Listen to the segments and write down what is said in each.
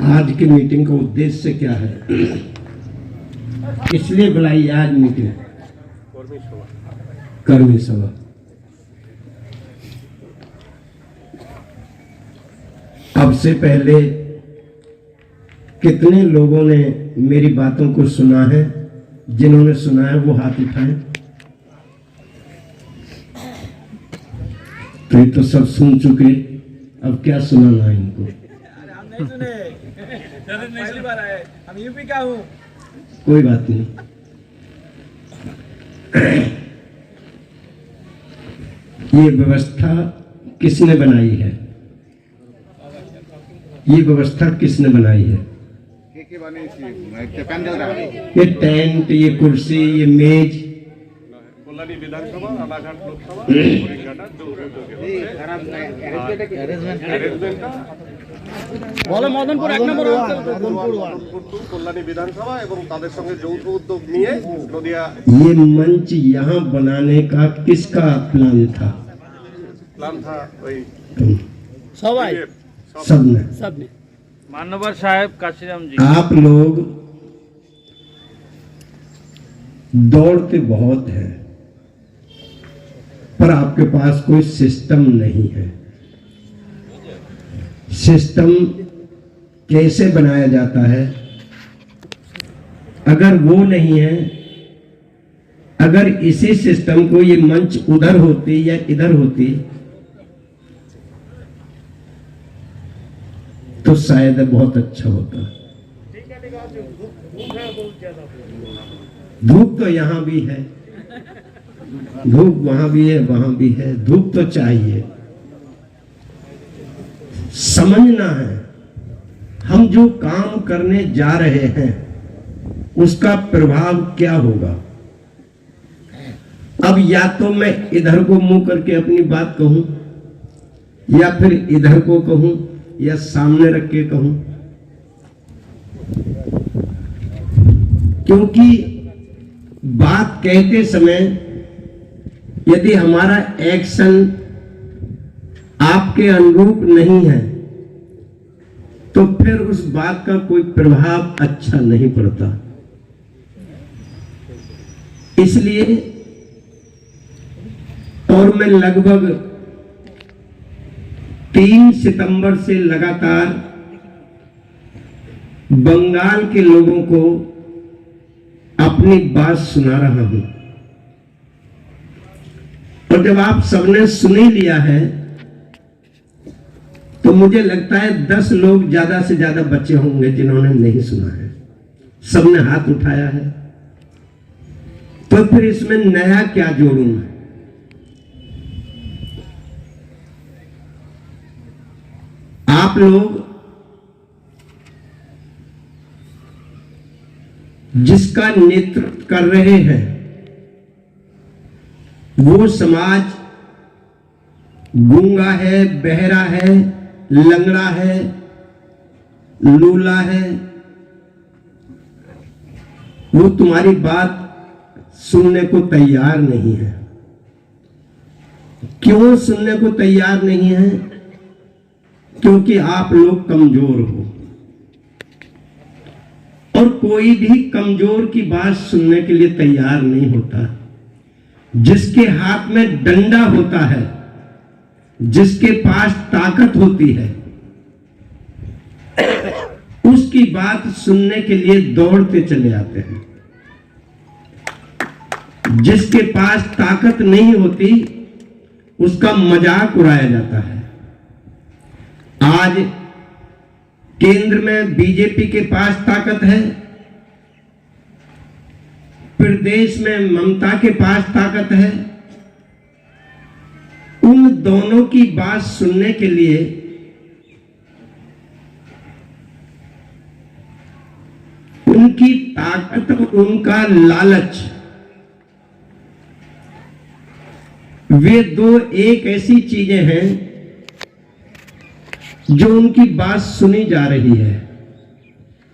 आज की मीटिंग का उद्देश्य क्या है, इसलिए बुलाई आज मीटिंग कर्मी सभा। अब से पहले कितने लोगों ने मेरी बातों को सुना है? जिन्होंने सुना है वो हाथ उठाएं। तो ये तो सब सुन चुके, अब क्या सुनाना इनको? हम नहीं सुने, पहली बार आए, हम यूपी का हूँ। कोई बात नहीं। ये व्यवस्था किसने बनाई है? ये व्यवस्था किसने बनाई है? ये टेंट, ये कुर्सी, ये मेज, মদনপুর এক নম্বর কল্যাণী বিধানসভা এবং তাদের সঙ্গে যৌথ উদ্যোগ নিয়ে নদিয়া। ये मंच यहाँ बनाने का किसका प्लान था? प्लान था वही সবাই सबने। सबने मानवर साहब काशीराम जी। आप लोग दौड़ते बहुत हैं, पर आपके पास कोई सिस्टम नहीं है। सिस्टम कैसे बनाया जाता है? अगर वो नहीं है, अगर इसी सिस्टम को ये मंच उधर होती या इधर होती तो शायद बहुत अच्छा होता। धूप तो यहाँ भी है, धूप वहां भी है, वहां भी है। धूप तो चाहिए। समझना है हम जो काम करने जा रहे हैं उसका प्रभाव क्या होगा। अब या तो मैं इधर को मुंह करके अपनी बात कहूं, या फिर इधर को कहूं, या सामने रख के कहूं, क्योंकि बात कहते समय यदि हमारा एक्शन आपके अनुरूप नहीं है तो फिर उस बात का कोई प्रभाव अच्छा नहीं पड़ता। इसलिए और मैं लगभग 3 सितंबर से लगातार बंगाल के लोगों को अपनी बात सुना रहा हूं, और जब आप सबने सुन ही लिया है तो मुझे लगता है 10 लोग ज्यादा से ज्यादा बच्चे होंगे जिन्होंने नहीं सुना है। सबने हाथ उठाया है, तो फिर इसमें नया क्या जोड़ूं मैं? आप लोग जिसका नेतृत्व कर रहे हैं वो समाज गूंगा है, बहरा है, लंगड़ा है, लूला है। वो तुम्हारी बात सुनने को तैयार नहीं है। क्यों सुनने को तैयार नहीं है? क्योंकि आप लोग कमजोर हो, और कोई भी कमजोर की बात सुनने के लिए तैयार नहीं होता। जिसके हाथ में डंडा होता है, जिसके पास ताकत होती है, उसकी बात सुनने के लिए दौड़ते चले आते हैं। जिसके पास ताकत नहीं होती उसका मजाक उड़ाया जाता है। आज केंद्र में बीजेपी के पास ताकत है, प्रदेश में ममता के पास ताकत है। उन दोनों की बात सुनने के लिए उनकी ताकत और उनका लालच, वे दो एक ऐसी चीजें हैं जो उनकी बात सुनी जा रही है।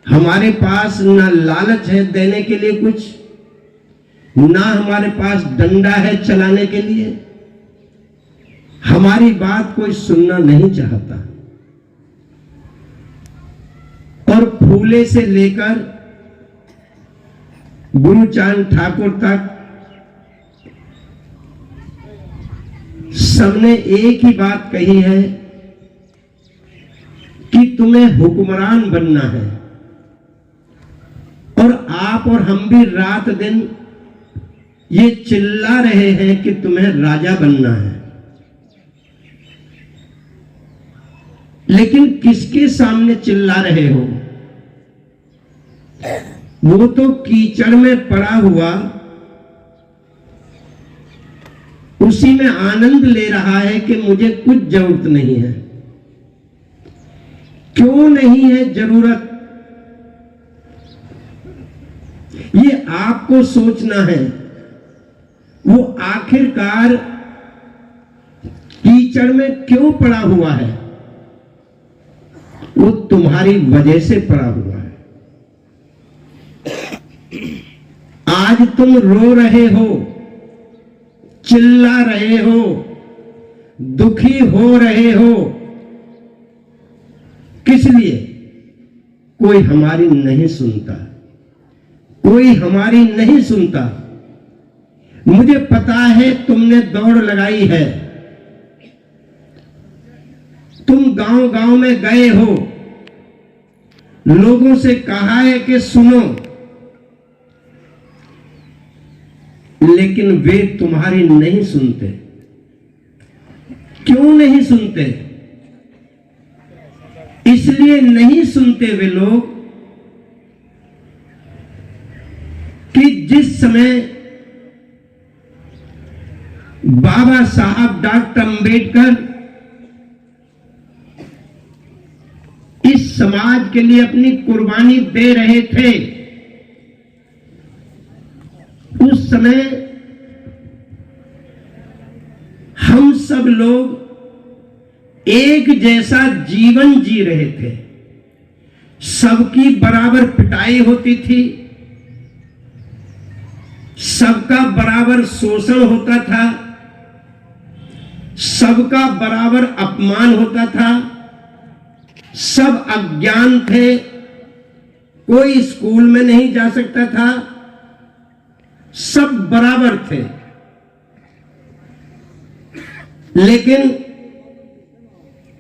हमारे पास ना लालच है देने के लिए कुछ, ना हमारे पास डंडा है चलाने के लिए। हमारी बात कोई सुनना नहीं चाहता। और फूले से लेकर गुरुचांद ठाकुर तक सबने एक ही बात कही है कि तुम्हें हुक्मरान बनना है, और आप और हम भी रात दिन ये चिल्ला रहे हैं कि तुम्हें राजा बनना है। लेकिन किसके सामने चिल्ला रहे हो? वो तो कीचड़ में पड़ा हुआ उसी में आनंद ले रहा है कि मुझे कुछ जरूरत नहीं है। क्यों नहीं है जरूरत, ये आपको सोचना है। वो आखिरकार कीचड़ में क्यों पड़ा हुआ है? वो तुम्हारी वजह से पड़ा हुआ है। आज तुम रो रहे हो, चिल्ला रहे हो, दुखी हो रहे हो, किस लिए? कोई हमारी नहीं सुनता, कोई हमारी नहीं सुनता। मुझे पता है तुमने दौड़ लगाई है, तुम गांव गांव में गए हो, लोगों से कहा है कि सुनो, लेकिन वे तुम्हारी नहीं सुनते। क्यों नहीं सुनते? इसलिए नहीं सुनते वे लोग कि जिस समय बाबा साहब डॉक्टर अंबेडकर इस समाज के लिए अपनी कुर्बानी दे रहे थे, उस समय हम सब लोग एक जैसा जीवन जी रहे थे। सबकी बराबर पिटाई होती थी, सबका बराबर शोषण होता था, सबका बराबर अपमान होता था, सब अज्ञान थे, कोई स्कूल में नहीं जा सकता था, सब बराबर थे। लेकिन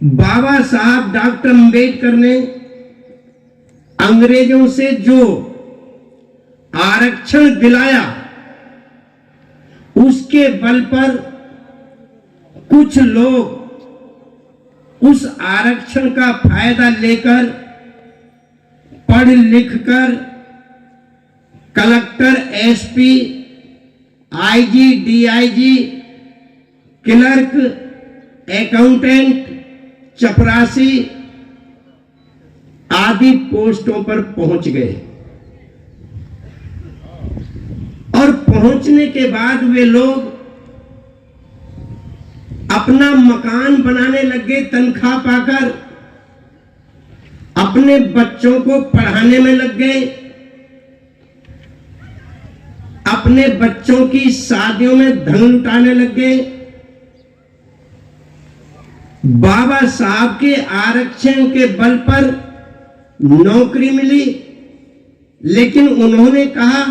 बाबा साहब डॉक्टर अंबेडकर ने अंग्रेजों से जो आरक्षण दिलाया, उसके बल पर कुछ लोग उस आरक्षण का फायदा लेकर पढ़ लिखकर collector, SP, IG, DIG, clerk, accountant, चपरासी आदि पोस्टों पर पहुंच गए। और पहुंचने के बाद वे लोग अपना मकान बनाने लगे तनख्वाह पाकर, अपने बच्चों को पढ़ाने में लग गए, अपने बच्चों की शादियों में धन लुटाने लग गए। बाबा साहब के आरक्षण के बल पर नौकरी मिली, लेकिन उन्होंने कहा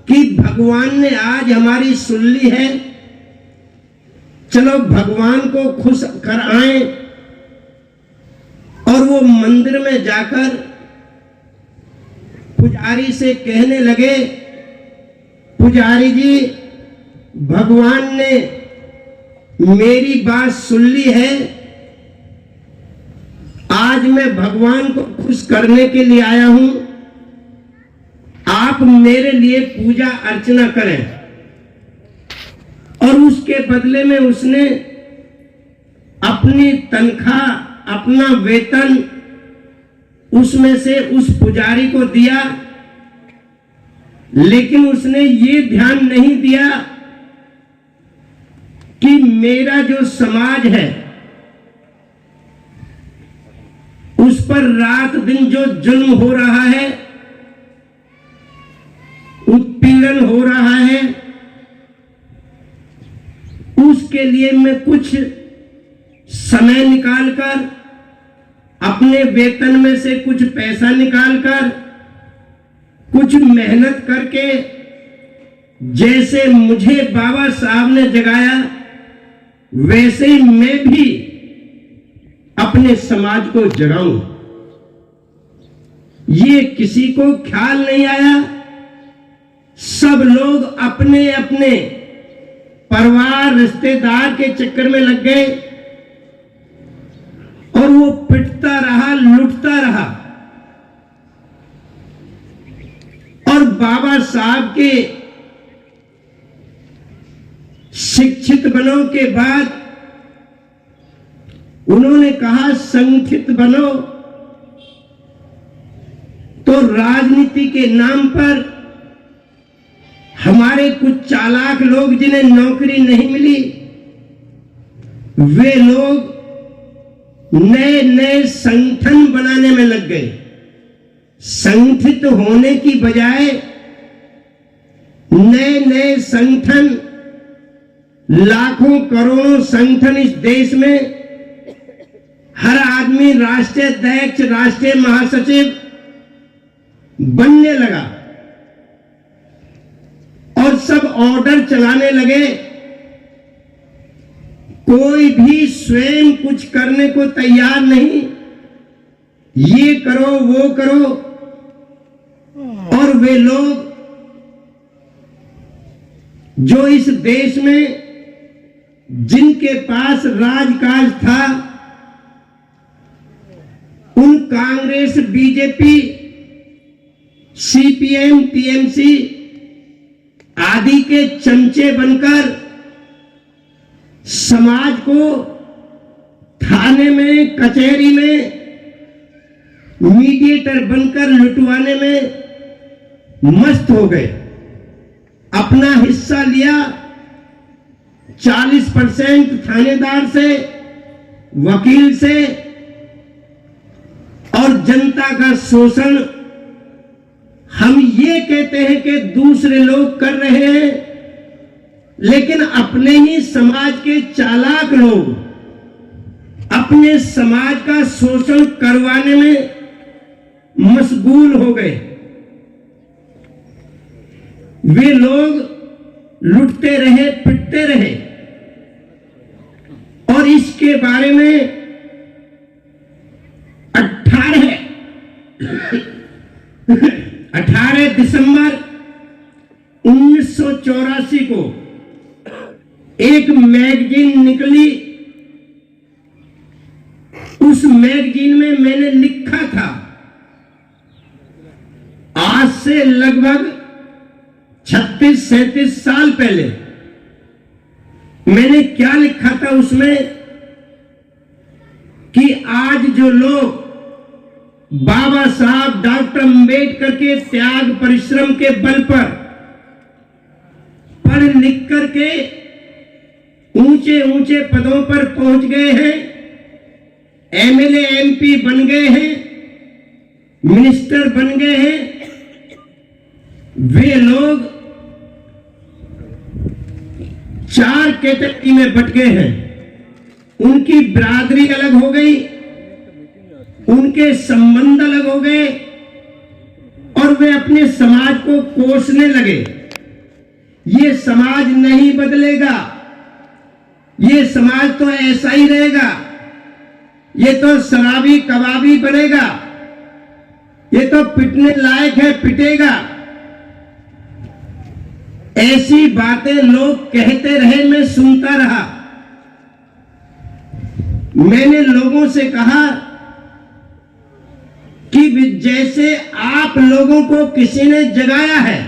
कि भगवान ने आज हमारी सुन ली है, चलो भगवान को खुश कर आए। और वो मंदिर में जाकर पुजारी से कहने लगे, पुजारी जी, भगवान ने मेरी बात सुन ली है, आज मैं भगवान को खुश करने के लिए आया हूं, आप मेरे लिए पूजा अर्चना करें। और उसके बदले में उसने अपनी तनख्वाह, अपना वेतन उसमें से उस पुजारी को दिया। लेकिन उसने ये ध्यान नहीं दिया कि मेरा जो समाज है उस पर रात दिन जो जुल्म हो रहा है, उत्पीड़न हो रहा है, उसके लिए मैं कुछ समय निकालकर अपने वेतन में से कुछ पैसा निकालकर, कुछ मेहनत करके, जैसे मुझे बाबा साहब ने जगाया वैसे ही मैं भी अपने समाज को जगाऊं। ये किसी को ख्याल नहीं आया। सब लोग अपने अपने परिवार रिश्तेदार के चक्कर में लग गए और वो पिटता रहा, लुटता रहा। और बाबा साहब के शिक्षित बनो के बाद उन्होंने कहा संगठित बनो, तो राजनीति के नाम पर हमारे कुछ चालाक लोग जिन्हें नौकरी नहीं मिली, वे लोग नए नए संगठन बनाने में लग गए। संगठित होने की बजाय नए नए संगठन, लाखों करोड़ों संगठन इस देश में, हर आदमी राष्ट्रीय अध्यक्ष, राष्ट्रीय महासचिव बनने लगा और सब ऑर्डर चलाने लगे। कोई भी स्वयं कुछ करने को तैयार नहीं, ये करो वो करो। और वे लोग जो इस देश में जिनके पास राजकाज था, उन कांग्रेस, बीजेपी, सीपीएम, टीएमसी आदि के चमचे बनकर समाज को थाने में, कचहरी में मीडिएटर बनकर लुटवाने में मस्त हो गए। अपना हिस्सा लिया 40% थानेदार से, वकील से, और जनता का शोषण हम ये कहते हैं कि दूसरे लोग कर रहे हैं, लेकिन अपने ही समाज के चालाक लोग अपने समाज का शोषण करवाने में मशगूल हो गए। वे लोग लुटते रहे, पिटते रहे। और इसके बारे में 18 दिसंबर 1984 को एक मैगजीन निकली। उस मैगजीन में मैंने लिखा था, आज से लगभग 36-37 साल पहले मैंने क्या लिखा था उसमें, कि आज जो लोग बाबा साहब डॉक्टर अंबेडकर के त्याग परिश्रम के बल पर पढ़ लिख करके ऊंचे ऊंचे पदों पर पहुंच गए हैं, एमएलए, एमपी बन गए हैं, मिनिस्टर बन गए हैं, वे लोग 4 कैटेगरी में बट गए हैं। उनकी बिरादरी अलग हो गई, उनके संबंध अलग हो गए, और वे अपने समाज को कोसने लगे। ये समाज नहीं बदलेगा, ये समाज तो ऐसा ही रहेगा, ये तो शराबी कबाबी बनेगा, ये तो पिटने लायक है, पिटेगा। ऐसी बातें लोग कहते रहे, मैं सुनता रहा। मैंने लोगों से कहा कि जैसे आप लोगों को किसी ने जगाया है,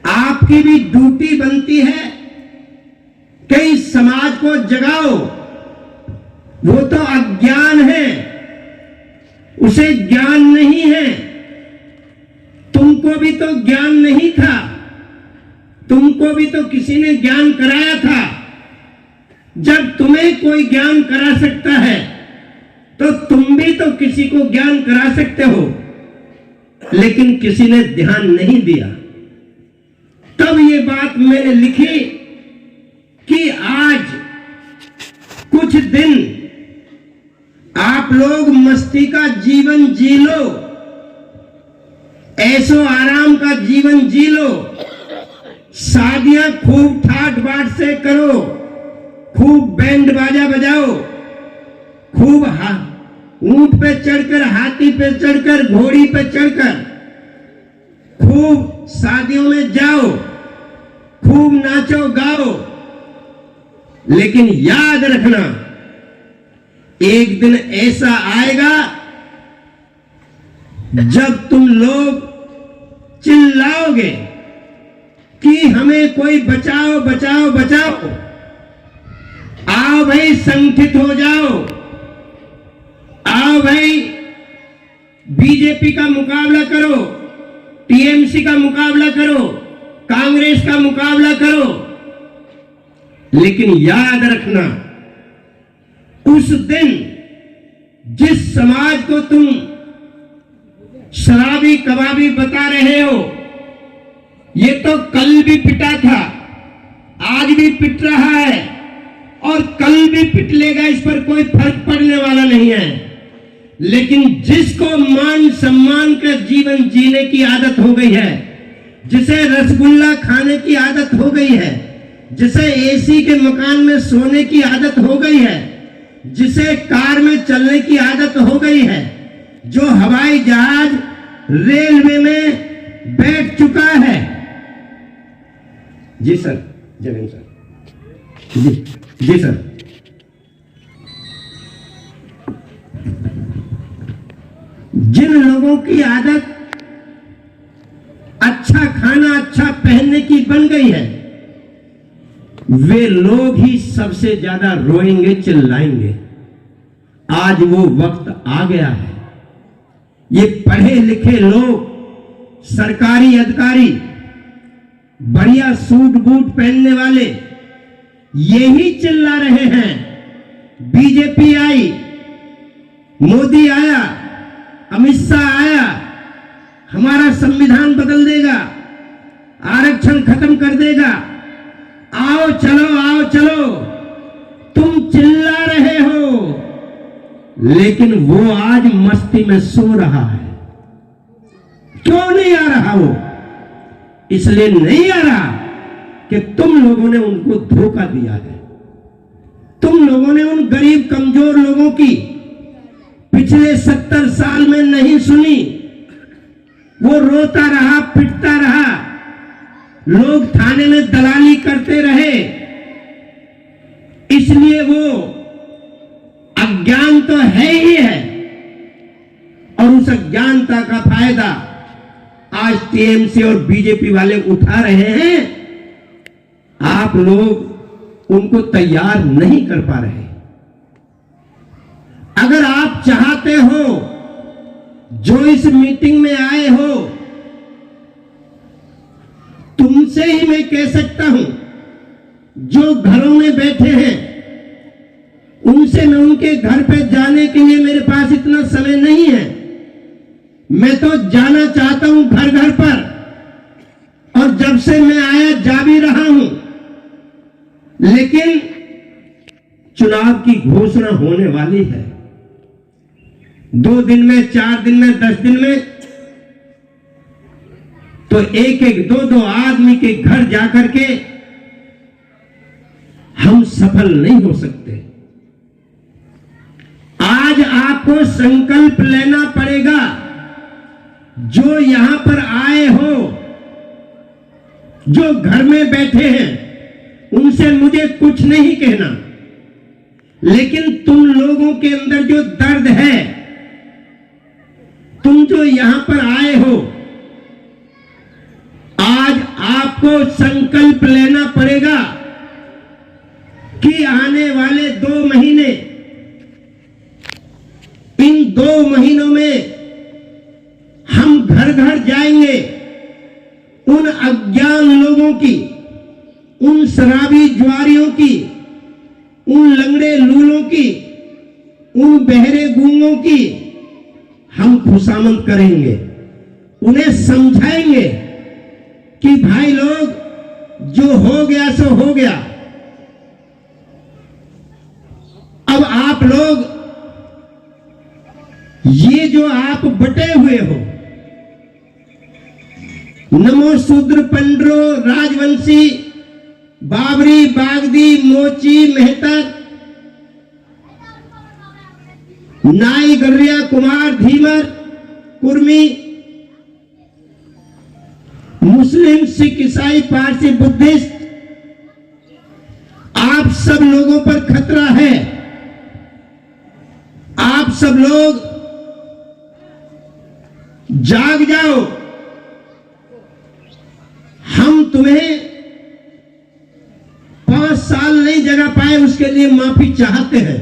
आपकी भी ड्यूटी बनती है कि इस समाज को जगाओ। वो तो अज्ञान है, उसे ज्ञान नहीं है। तुमको भी तो ज्ञान नहीं था, तुमको भी तो किसी ने ज्ञान कराया था। जब तुम्हें कोई ज्ञान करा सकता है तो तुम भी तो किसी को ज्ञान करा सकते हो, लेकिन किसी ने ध्यान नहीं दिया। तब ये बात मैंने लिखी कि आज कुछ दिन आप आप लोग मस्ती का जीवन जी लो, ऐशो आराम का जीवन जी लो, शादियां खूब ठाट बाट से करो, खूब बैंड बाजा बजाओ, खूब ऊंट पे चढ़कर, हाथी पे चढ़कर, घोड़ी पे चढ़कर खूब शादियों में जाओ, खूब नाचो गाओ। लेकिन याद रखना, एक दिन ऐसा आएगा जब तुम लोग चिल्लाओगे कि हमें कोई बचाओ बचाओ बचाओ। आओ भाई, संगठित हो जाओ, आओ भाई, बीजेपी का मुकाबला करो, टीएमसी का मुकाबला करो, कांग्रेस का मुकाबला करो। लेकिन याद रखना, उस दिन जिस समाज को तुम शराबी कबाबी बता रहे हो, ये तो कल भी पिटा था, आज भी पिट रहा है और कल भी पिट लेगा। इस पर कोई फर्क पड़ने वाला नहीं है। लेकिन जिसको मान सम्मान का जीवन जीने की आदत हो गई है, जिसे रसगुल्ला खाने की आदत हो गई है, जिसे एसी के मकान में सोने की आदत हो गई है, जिसे कार में चलने की आदत हो गई है, जो हवाई जहाज रेलवे में बैठ चुका है। जी सर, जय सर, जी सर। जिन लोगों की आदत अच्छा खाना, अच्छा पहनने की बन गई है, वे लोग ही सबसे ज्यादा रोएंगे, चिल्लाएंगे। आज वो वक्त आ गया है। ये पढ़े लिखे लोग, सरकारी अधिकारी, बढ़िया सूट बूट पहनने वाले, यही चिल्ला रहे हैं, बीजेपी आई, मोदी आया, अमित शाह आया, हमारा संविधान बदल देगा, आरक्षण खत्म कर देगा, आओ चलो। तुम चिल्ला रहे हो, लेकिन वो आज मस्ती में सो रहा है। क्यों नहीं आ रहा वो? इसलिए नहीं आ रहा कि तुम लोगों ने उनको धोखा दिया है। तुम लोगों ने उन गरीब कमजोर लोगों की पिछले 70 साल में नहीं सुनी। वो रोता रहा, पिटता रहा, लोग थाने में दलाली करते रहे। इसलिए वो अज्ञान तो है ही है, और उस अज्ञानता का फायदा आज टीएमसी और बीजेपी वाले उठा रहे हैं। आप लोग उनको तैयार नहीं कर पा रहे। अगर आप चाहते हो, जो इस मीटिंग में आए हो, तुमसे ही मैं कह सकता हूं, जो घरों में बैठे हैं, उनसे मैं उनके घर पे जाने के लिए मेरे पास इतना समय नहीं है। मैं तो जाना चाहता हूं घर घर पर, और जब से मैं आया जा भी रहा हूं। लेकिन चुनाव की घोषणा होने वाली है। 2 दिन में, 4 दिन में, 10 दिन में, तो एक एक 2-2 आदमी के घर जाकर के हम सफल नहीं हो सकते। आज आपको संकल्प लेना पड़ेगा। जो यहां पर आए हो, जो घर में बैठे हैं, उनसे मुझे कुछ नहीं कहना, लेकिन तुम लोगों के अंदर जो दर्द है, तुम जो यहां पर आए हो, आज आपको संकल्प लेना पड़ेगा कि आने वाले 2 महीने, इन 2 महीनों में हम घर घर जाएंगे। उन अज्ञान लोगों की, उन शराबी जुआरियों की, उन लंगड़े लूलों की, उन बहरे गूंगों की हम खुशामद करेंगे। उन्हें समझाएंगे कि भाई लोग, जो हो गया सो हो गया। अब आप लोग जो आप बटे हुए हो, नमो शूद्र, पंड्रो, राजवंशी, बाबरी, बागदी, मोची, मेहतर, नाई, गर्रिया, कुमार, धीमर, कुर्मी, मुस्लिम, सिख, ईसाई, पारसी, बुद्धिस्ट, आप सब लोगों पर खतरा है। आप सब लोग जाग जाओ। हम तुम्हें 5 साल नहीं जगा पाए, उसके लिए माफी चाहते हैं,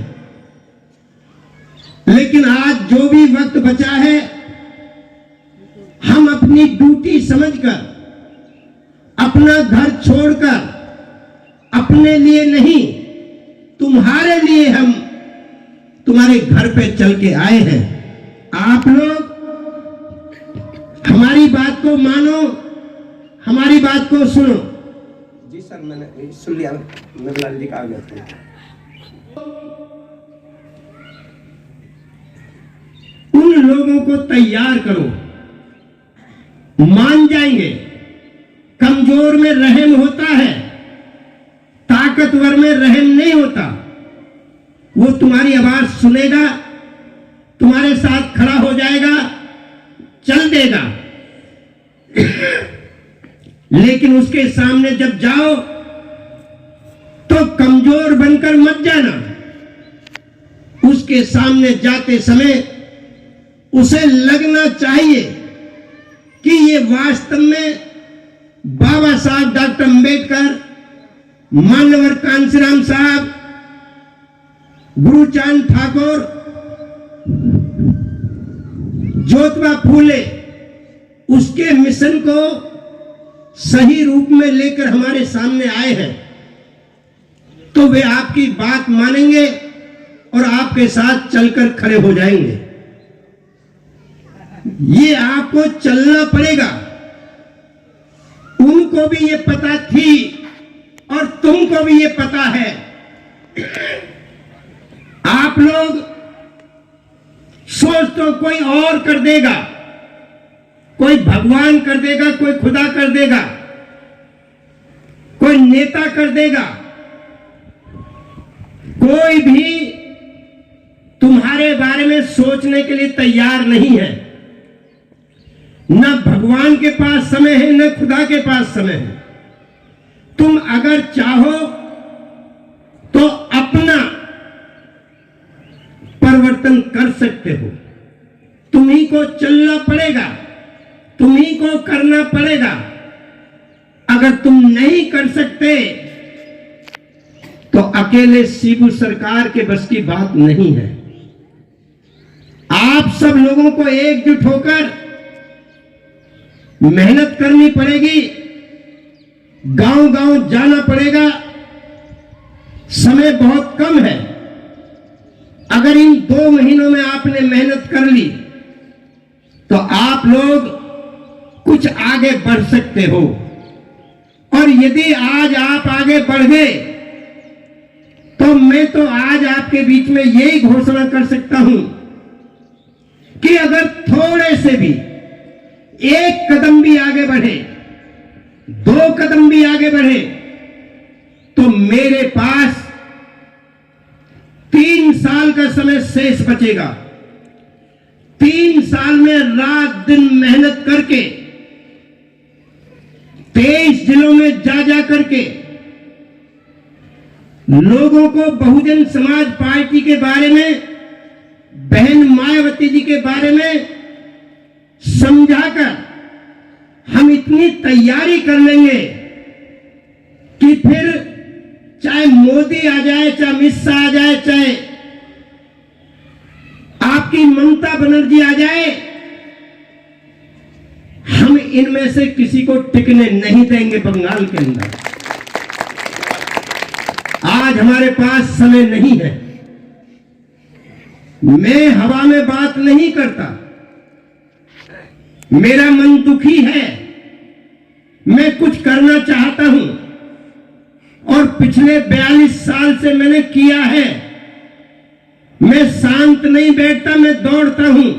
लेकिन आज जो भी वक्त बचा है, हम अपनी ड्यूटी समझकर, अपना घर छोड़कर, अपने लिए नहीं, तुम्हारे लिए हम तुम्हारे घर पे चल के आए हैं। आप लोग हमारी बात को मानो, हमारी बात को सुनो। जी सर, मैंने सुन लिया, नगलाल जी का आ गया था। उन लोगों को तैयार करो, मान जाएंगे। कमजोर में रहम होता है, ताकतवर में रहम नहीं होता। वो तुम्हारी आवाज सुनेगा, तुम्हारे साथ खड़ा हो जाएगा, चल देगा, लेकिन उसके सामने जब जाओ तो कमजोर बनकर मत जाना। उसके सामने जाते समय उसे लगना चाहिए कि ये वास्तव में बाबा साहब डॉक्टर अंबेडकर, मान्यवर कांशीराम साहब, गुरुचांद ठाकुर, ज्योतिबा फूले उसके मिशन को सही रूप में लेकर हमारे सामने आए हैं, तो वे आपकी बात मानेंगे और आपके साथ चलकर खड़े हो जाएंगे। ये आपको चलना पड़ेगा। उनको भी ये पता थी और तुमको भी ये पता है। आप लोग सोच तो कोई और कर देगा, कोई भगवान कर देगा, कोई खुदा कर देगा, कोई नेता कर देगा। कोई भी तुम्हारे बारे में सोचने के लिए तैयार नहीं है। न भगवान के पास समय है, न खुदा के पास समय है। तुम अगर चाहो तो अपना परिवर्तन कर सकते हो। तुम्ही को चलना पड़ेगा, तुम्ही को करना पड़ेगा। अगर तुम नहीं कर सकते तो अकेले शिबू सरकार के बस की बात नहीं है। आप सब लोगों को एकजुट होकर मेहनत करनी पड़ेगी, गांव-गांव जाना पड़ेगा। समय बहुत कम है। अगर इन 2 महीनों में आपने मेहनत कर ली तो आप लोग कुछ आगे बढ़ सकते हो। और यदि आज आप आगे बढ़ गए तो मैं तो आज आपके बीच में यही घोषणा कर सकता हूं कि अगर थोड़े से भी 1 कदम भी आगे बढ़े, 2 कदम भी आगे बढ़े, तो मेरे पास 3 साल का समय शेष बचेगा। 3 साल में रात दिन मेहनत करके 23 जिलों में जा करके लोगों को बहुजन समाज पार्टी के बारे में, बहन मायावती जी के बारे में समझाकर हम इतनी तैयारी कर लेंगे कि फिर चाहे मोदी आ जाए, चाहे अमित शाह आ जाए, चाहे आपकी ममता बनर्जी आ जाए, हम इनमें से किसी को टिकने नहीं देंगे बंगाल के अंदर। आज हमारे पास समय नहीं है। मैं हवा में बात नहीं करता। मेरा मन दुखी है। मैं कुछ करना चाहता हूं और पिछले 42 साल से मैंने किया है। मैं शांत नहीं बैठता, मैं दौड़ता हूं।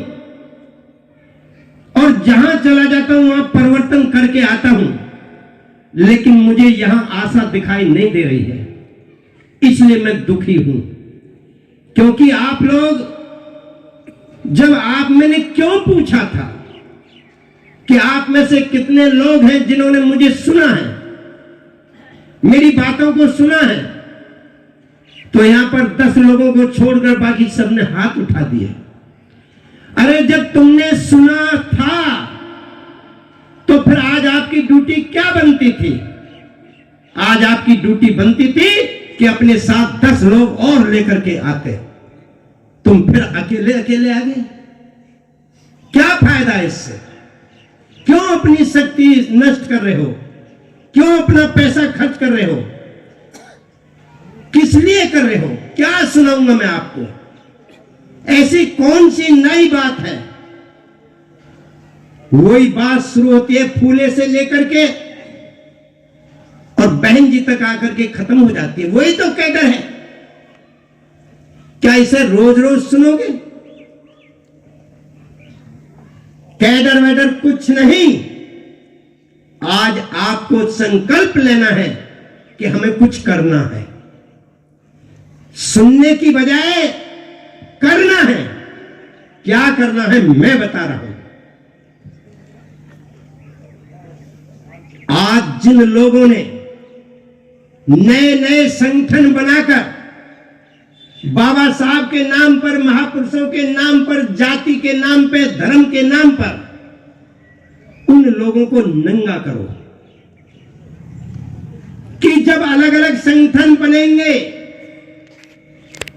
और जहां चला जाता हूं वहां परिवर्तन करके आता हूं, लेकिन मुझे यहां आशा दिखाई नहीं दे रही है। इसलिए मैं दुखी हूं, क्योंकि आप लोग, जब मैंने क्यों पूछा था कि आप में से कितने लोग हैं जिन्होंने मुझे सुना है, मेरी बातों को सुना है, तो यहां पर 10 लोगों को छोड़कर बाकी सबने हाथ उठा दिए। अरे जब तुमने सुना था तो फिर आज आपकी ड्यूटी क्या बनती थी? आज आपकी ड्यूटी बनती थी कि अपने साथ 10 लोग और लेकर के आते। तुम फिर अकेले अकेले आ गए। क्या फायदा है इससे? क्यों अपनी शक्ति नष्ट कर रहे हो? क्यों अपना पैसा खर्च कर रहे हो? किस लिए कर रहे हो? क्या सुनाऊंगा मैं आपको? ऐसी कौन सी नई बात है? वही बात शुरू होती है फूले से लेकर के और बहन जी तक आकर के खत्म हो जाती है। वही तो कैडर है। क्या इसे रोज रोज सुनोगे? कैडर वैडर कुछ नहीं। आज आपको संकल्प लेना है कि हमें कुछ करना है। सुनने की बजाय करना है। क्या करना है मैं बता रहा हूं। आज जिन लोगों ने नए नए संगठन बनाकर बाबा साहब के नाम पर, महापुरुषों के नाम पर, जाति के नाम पे, धर्म के नाम पर, उन लोगों को नंगा करो कि जब अलग अलग संगठन बनेंगे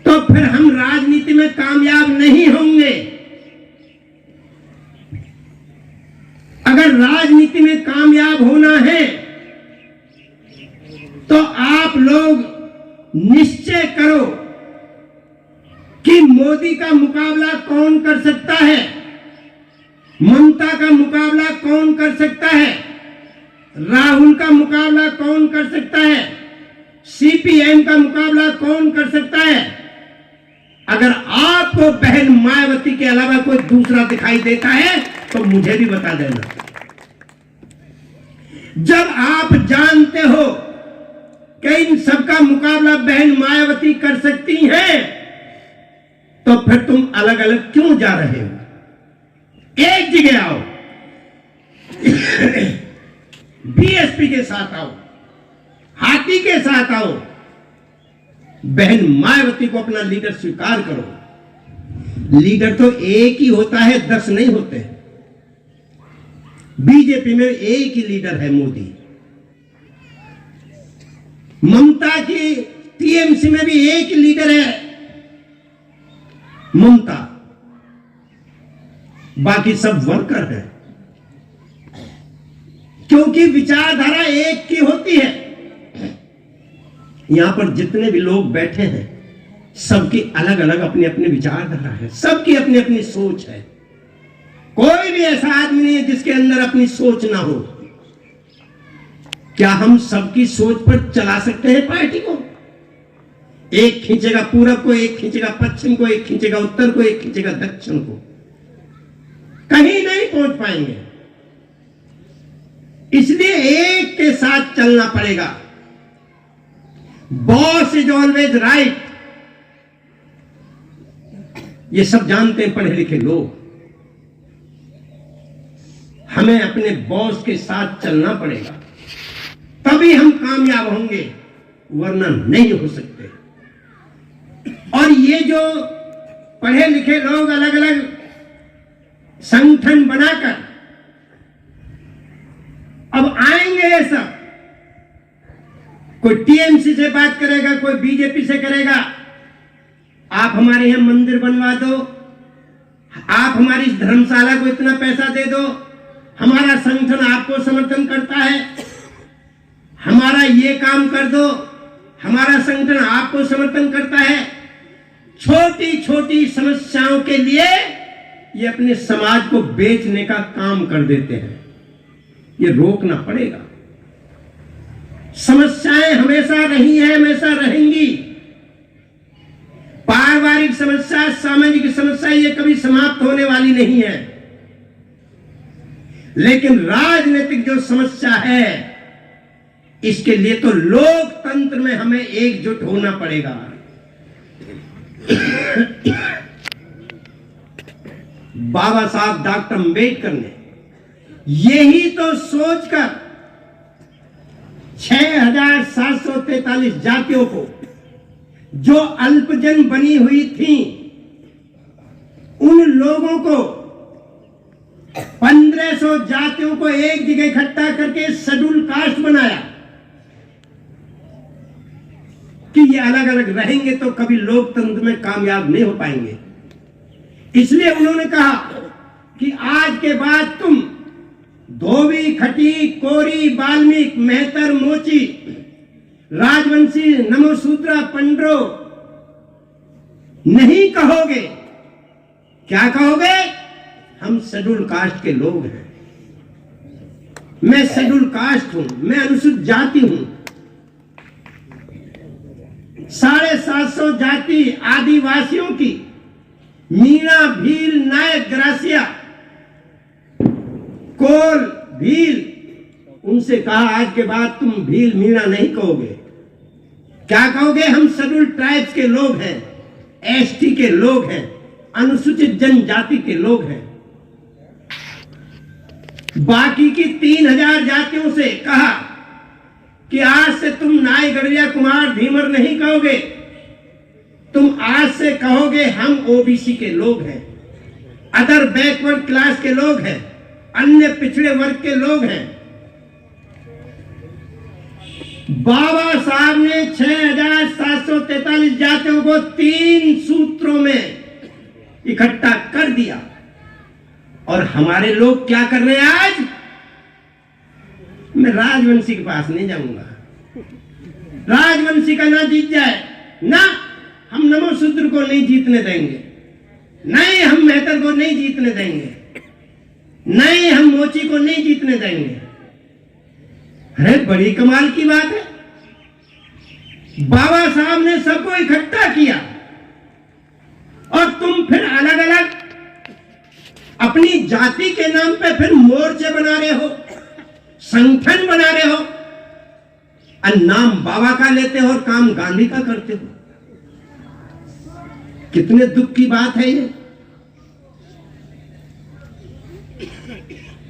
तो फिर हम राजनीति में कामयाब नहीं होंगे। अगर राजनीति में कामयाब होना है तो आप लोग निश्चय करो कि मोदी का मुकाबला कौन कर सकता है, ममता का मुकाबला कौन कर सकता है, राहुल का मुकाबला कौन कर सकता है, सीपीएम का मुकाबला कौन कर सकता है। अगर आपको बहन मायावती के अलावा कोई दूसरा दिखाई देता है तो मुझे भी बता देना। जब आप जानते हो कि इन सबका मुकाबला बहन मायावती कर सकती हैं, तो फिर तुम अलग अलग क्यों जा रहे हो? एक जगह आओ, बीएसपी के साथ आओ, हाथी के साथ आओ, बहन मायावती को अपना लीडर स्वीकार करो। लीडर तो एक ही होता है, 10 नहीं होते। बीजेपी में एक ही लीडर है, मोदी। ममता की टीएमसी में भी एक ही लीडर है, ममता। बाकी सब वर्कर है, क्योंकि विचारधारा एक की होती है। यहां पर जितने भी लोग बैठे हैं सबकी अलग अलग अपनी अपनी विचारधारा है, सबकी अपनी अपनी सोच है। कोई भी ऐसा आदमी नहीं है जिसके अंदर अपनी सोच ना हो। क्या हम सबकी सोच पर चला सकते हैं पार्टी को? एक खींचेगा पूरब को, एक खींचेगा पश्चिम को, एक खींचेगा उत्तर को, एक खींचेगा दक्षिण को। कहीं नहीं पहुंच पाएंगे। इसलिए एक के साथ चलना पड़ेगा। Boss is always right. ये सब जानते हैं पढ़े लिखे लोग। हमें अपने बॉस के साथ चलना पड़ेगा, तभी हम कामयाब होंगे, वरना नहीं हो सकते। और ये जो पढ़े लिखे लोग अलग अलग संगठन बनाकर अब आएंगे, ये सब कोई टीएमसी से बात करेगा, कोई बीजेपी से करेगा। आप हमारे यहां मंदिर बनवा दो, आप हमारी इस धर्मशाला को इतना पैसा दे दो, हमारा संगठन आपको समर्थन करता है, हमारा ये काम कर दो, हमारा संगठन आपको समर्थन करता है। छोटी छोटी समस्याओं के लिए ये अपने समाज को बेचने का काम कर देते हैं। ये रोकना पड़ेगा। समस्याएं हमेशा रही हैं, हमेशा रहेंगी। पारिवारिक समस्या, सामाजिक समस्या, ये कभी समाप्त होने वाली नहीं है। लेकिन राजनीतिक जो समस्या है, इसके लिए तो लोकतंत्र में हमें एकजुट होना पड़ेगा। बाबा साहब डॉक्टर अंबेडकर ने यही तो सोचकर 6,743 जातियों को जो अल्पजन बनी हुई थी, उन लोगों को 1500 जातियों को एक जगह इकट्ठा करके शेड्यूल कास्ट बनाया कि ये अलग अलग रहेंगे तो कभी लोकतंत्र में कामयाब नहीं हो पाएंगे। इसलिए उन्होंने कहा कि आज के बाद तुम धोबी, खटी, कोरी, वाल्मीकि, मेहतर, मोची, राजवंशी, नमोशूद्रा, पंडरो नहीं कहोगे। क्या कहोगे? हम शेड्यूल कास्ट के लोग हैं, मैं शेड्यूल कास्ट हूं, मैं अनुसूचित जाति हूं। 750 जाति आदिवासियों की, मीणा, भील, नायक, ग्रासिया, कोल, भील, उनसे कहा आज के बाद तुम भील, मीणा नहीं कहोगे। क्या कहोगे? हम शेड्यूल ट्राइब्स के लोग हैं, एसटी के लोग हैं, अनुसूचित जनजाति के लोग हैं। बाकी की 3000 जातियों से कहा कि आज से तुम नाई, गड़िया, कुमार, धीमर नहीं कहोगे, तुम आज से कहोगे हम ओबीसी के लोग हैं, अदर बैकवर्ड क्लास के लोग हैं, अन्य पिछड़े वर्ग के लोग हैं। बाबा साहब ने 6,743 जातियों को 3 सूत्रों में इकट्ठा कर दिया। और हमारे लोग क्या कर रहे हैं आज? मैं राजवंशी के पास नहीं जाऊंगा, राजवंशी का ना जीत जाए ना, हम नमोशूद्र को नहीं जीतने देंगे, नहीं हम मेहतर को नहीं जीतने देंगे, नहीं हम मोची को नहीं जीतने देंगे। अरे बड़ी कमाल की बात है। बाबा साहब ने सबको इकट्ठा किया और तुम फिर अलग अलग अपनी जाति के नाम पे फिर मोर्चे बना रहे हो, संगठन बना रहे हो, और नाम बाबा का लेते हो और काम गांधी का करते हो। कितने दुख की बात है ये।